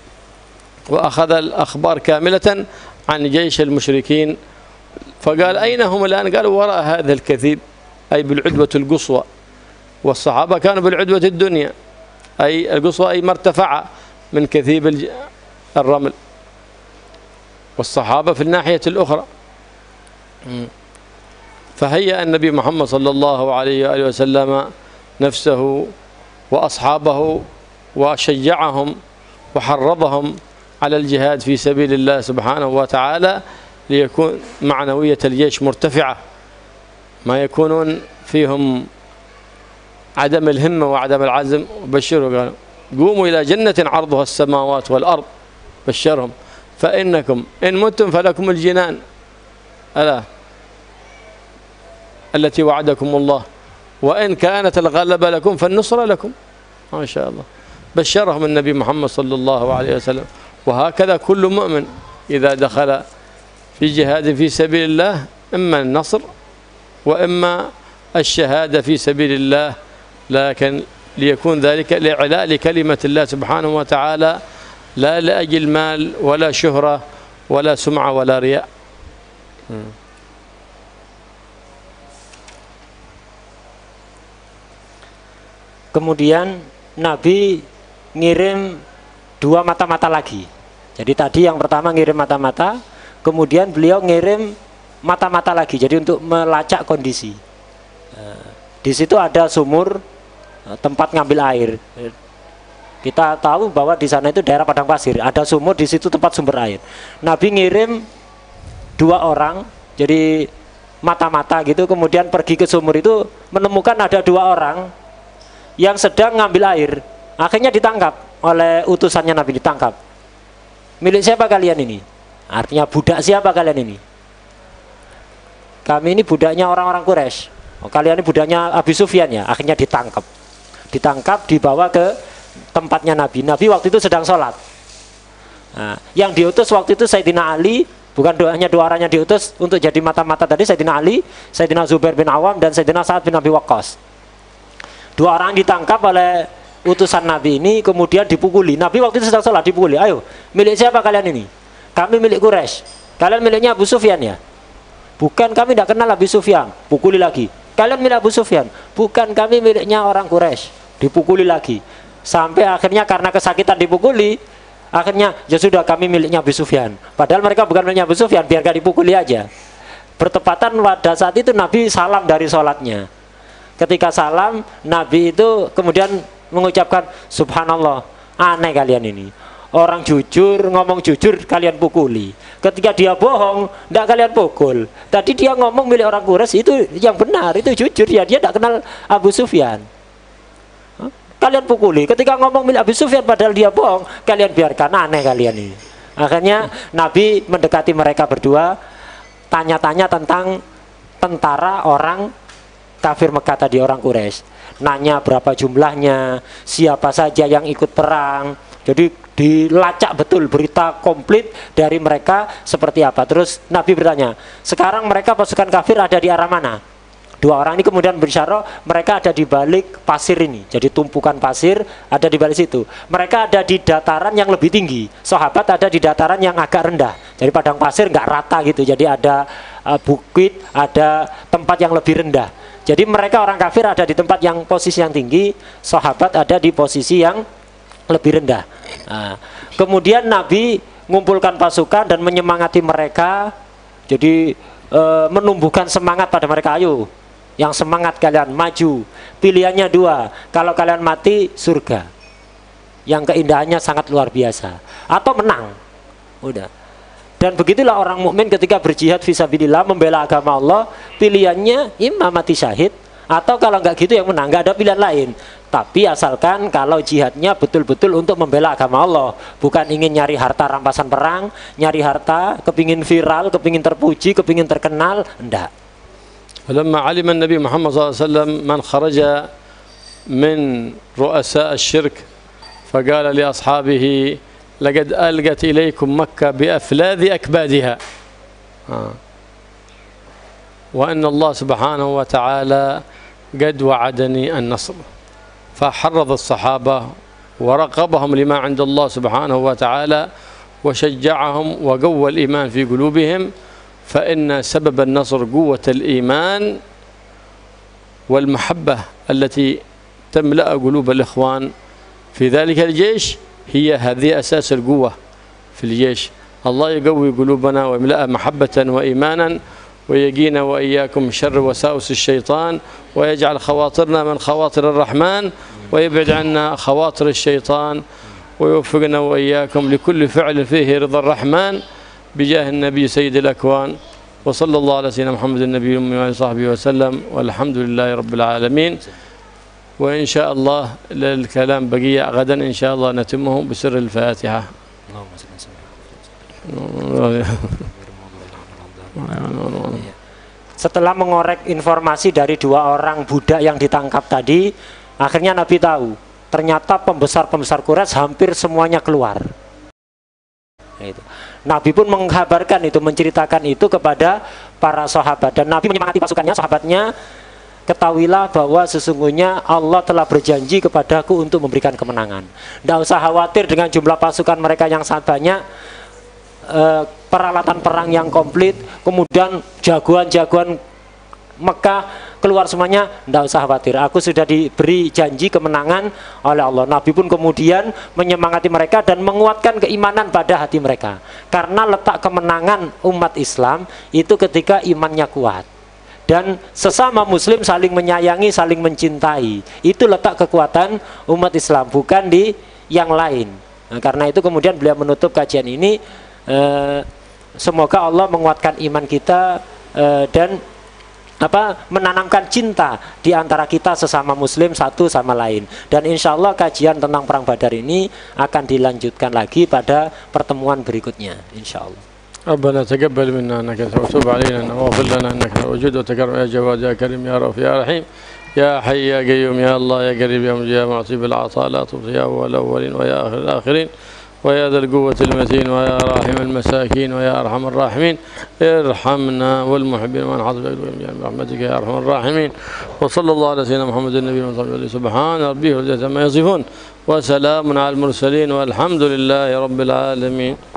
وأخذ الأخبار كاملة عن جيش المشركين. فقال أين هم الآن؟ قالوا وراء هذا الكثيب، أي بالعدوة القصوى، والصحابة كانوا بالعدوة الدنيا أي القصوى، أي ما ارتفع من كثيب الرمل، والصحابة في الناحية الأخرى. فهيأ النبي محمد صلى الله عليه وآله وسلم نفسه وأصحابه وشجعهم وحرضهم على الجهاد في سبيل الله سبحانه وتعالى، ليكون معنوية الجيش مرتفعة، ما يكونون فيهم عدم الهمة وعدم العزم. وبشروا قالوا قوموا إلى جنة عرضها السماوات والأرض، بشرهم فإنكم إن متم فلكم الجنان ألا التي وعدكم الله، وإن كانت الغلبة لكم فالنصر لكم. ما شاء الله، بشرهم النبي محمد صلى الله عليه وسلم. وهكذا كل مؤمن إذا دخل في جهاد في سبيل الله إما النصر وإما الشهادة في سبيل الله، لكن ليكون ذلك لإعلاء لكلمة الله سبحانه وتعالى، لا لأجل مال ولا شهرة ولا سمعة ولا رياء. Kemudian Nabi ngirim 2 mata-mata lagi. Jadi tadi yang pertama ngirim mata-mata, kemudian beliau ngirim mata-mata lagi, jadi untuk melacak kondisi. Di situ ada sumur, tempat ngambil air. Kita tahu bahwa di sana itu daerah padang pasir, ada sumur, di situ tempat sumber air. Nabi ngirim 2 orang, jadi mata-mata gitu, kemudian pergi ke sumur itu, menemukan ada 2 orang yang sedang ngambil air. Akhirnya ditangkap oleh utusannya Nabi, ditangkap. Milik siapa kalian ini? Artinya budak siapa kalian ini? Kami ini budaknya orang-orang Quraisy. Oh, kalian ini budaknya Abu Sufyan ya. Akhirnya ditangkap. Ditangkap, dibawa ke tempatnya Nabi. Nabi waktu itu sedang sholat. Nah, yang diutus waktu itu Sayyidina Ali, bukan hanya 2 orang yang diutus untuk jadi mata-mata tadi, Sayyidina Ali, Sayyidina Zubair bin Awam, dan Sayyidina Sa'ad bin Abi Waqqas. 2 orang ditangkap oleh utusan Nabi ini, kemudian dipukuli. Nabi waktu itu sedang sholat, dipukuli. Ayo, milik siapa kalian ini? Kami milik Quraisy. Kalian miliknya Abu Sufyan ya? Bukan, kami tidak kenal Abu Sufyan. Pukuli lagi. Kalian milik Abu Sufyan? Bukan, kami miliknya orang Quraisy. Dipukuli lagi. Sampai akhirnya karena kesakitan dipukuli, akhirnya ya sudah kami miliknya Abu Sufyan. Padahal mereka bukan miliknya Abu Sufyan, biar gak dipukuli aja. Bertepatan pada saat itu Nabi salam dari sholatnya. Ketika salam, Nabi itu kemudian mengucapkan subhanallah, aneh kalian ini. Orang jujur, ngomong jujur, kalian pukuli. Ketika dia bohong, tidak kalian pukul. Tadi dia ngomong milik orang Quraisy, itu yang benar, itu jujur ya, dia tidak kenal Abu Sufyan. Kalian pukuli. Ketika ngomong milik Abu Sufyan padahal dia bohong, kalian biarkan, aneh kalian ini. Akhirnya Nabi mendekati mereka berdua, tanya-tanya tentang tentara orang kafir Mekah tadi, orang Quraisy. Nanya berapa jumlahnya, siapa saja yang ikut perang. Jadi dilacak betul berita komplit dari mereka seperti apa. Terus Nabi bertanya, sekarang mereka pasukan kafir ada di arah mana? 2 orang ini kemudian berbicara, mereka ada di balik pasir ini. Jadi tumpukan pasir ada di balik situ. Mereka ada di dataran yang lebih tinggi. Sahabat ada di dataran yang agak rendah. Jadi padang pasir nggak rata gitu. Jadi ada bukit, ada tempat yang lebih rendah. Jadi mereka orang kafir ada di tempat yang posisi yang tinggi, sahabat ada di posisi yang lebih rendah. Nah, kemudian Nabi mengumpulkan pasukan dan menyemangati mereka. Jadi menumbuhkan semangat pada mereka. Ayo, yang semangat kalian, maju. Pilihannya 2, kalau kalian mati surga, yang keindahannya sangat luar biasa, atau menang. Udah. Dan begitulah orang mukmin ketika berjihad fisabilillah, membela agama Allah, pilihannya imam mati syahid, atau kalau nggak gitu yang menang, nggak ada pilihan lain. Tapi asalkan kalau jihadnya betul-betul untuk membela agama Allah, bukan ingin nyari harta rampasan perang, nyari harta, kepingin viral, kepingin terpuji, kepingin terkenal, enggak. فلما علم النبي محمد صلى الله عليه وسلم من خرج من رؤساء الشرك فقال لأصحابه لقد ألقت إليكم مكة بأفلاذ أكبادها، وأن الله سبحانه وتعالى قد وعدني النصر، فحرض الصحابة ورغبهم لما عند الله سبحانه وتعالى وشجعهم وقوى الإيمان في قلوبهم، فإن سبب النصر قوة الإيمان والمحبة التي تملأ قلوب الإخوان في ذلك الجيش، هي هذه أساس القوة في الجيش. الله يقوي قلوبنا ويملأ محبة وإيمانا، ويقينا وإياكم شر وساوس الشيطان، ويجعل خواطرنا من خواطر الرحمن، ويبعد عنا خواطر الشيطان، ويوفقنا وإياكم لكل فعل فيه رضا الرحمن بجاه النبي سيد الأكوان. وصلى الله على سيدنا محمد النبي الأمي وعلى صحبه وسلم، والحمد لله رب العالمين. وإن شاء الله للكلام بقية غدا إن شاء الله نتمه بسر الفاتحة. Setelah mengorek informasi dari 2 orang budak yang ditangkap tadi, akhirnya Nabi tahu ternyata pembesar-pembesar Quraisy hampir semuanya keluar. Nabi pun mengkabarkan itu, menceritakan itu kepada para sahabat, dan Nabi menyemangati pasukannya, sahabatnya, ketahuilah bahwa sesungguhnya Allah telah berjanji kepadaku untuk memberikan kemenangan. Tidak usah khawatir dengan jumlah pasukan mereka yang sangat banyak, peralatan perang yang komplit, kemudian jagoan-jagoan Mekah keluar semuanya. Tidak usah khawatir, aku sudah diberi janji kemenangan oleh Allah. Nabi pun kemudian menyemangati mereka dan menguatkan keimanan pada hati mereka, karena letak kemenangan umat Islam itu ketika imannya kuat dan sesama muslim saling menyayangi, saling mencintai. Itu letak kekuatan umat Islam, bukan di yang lain. Nah, karena itu kemudian beliau menutup kajian ini, semoga Allah menguatkan iman kita dan menanamkan cinta di antara kita sesama muslim satu sama lain. Dan insya Allah kajian tentang Perang Badar ini akan dilanjutkan lagi pada pertemuan berikutnya, insya Allah. ربنا تقبل منا انك تتوب علينا واغفر لنا انك الوجود وتكرم يا جواد يا كريم يا رؤوف يا رحيم يا حي يا قيوم يا الله يا قريب يا مجيب يا معطي بالعطاء لا تبصي يا اول الاولين ويا اخر الاخرين ويا ذا القوة المتين ويا راحم المساكين ويا أرحم الراحمين ارحمنا والمحبين من حضر برحمتك يا أرحم الراحمين. وصلى الله على سيدنا محمد النبي وصحبه. سبحان ربه ما يصفون وسلام على المرسلين والحمد لله رب العالمين.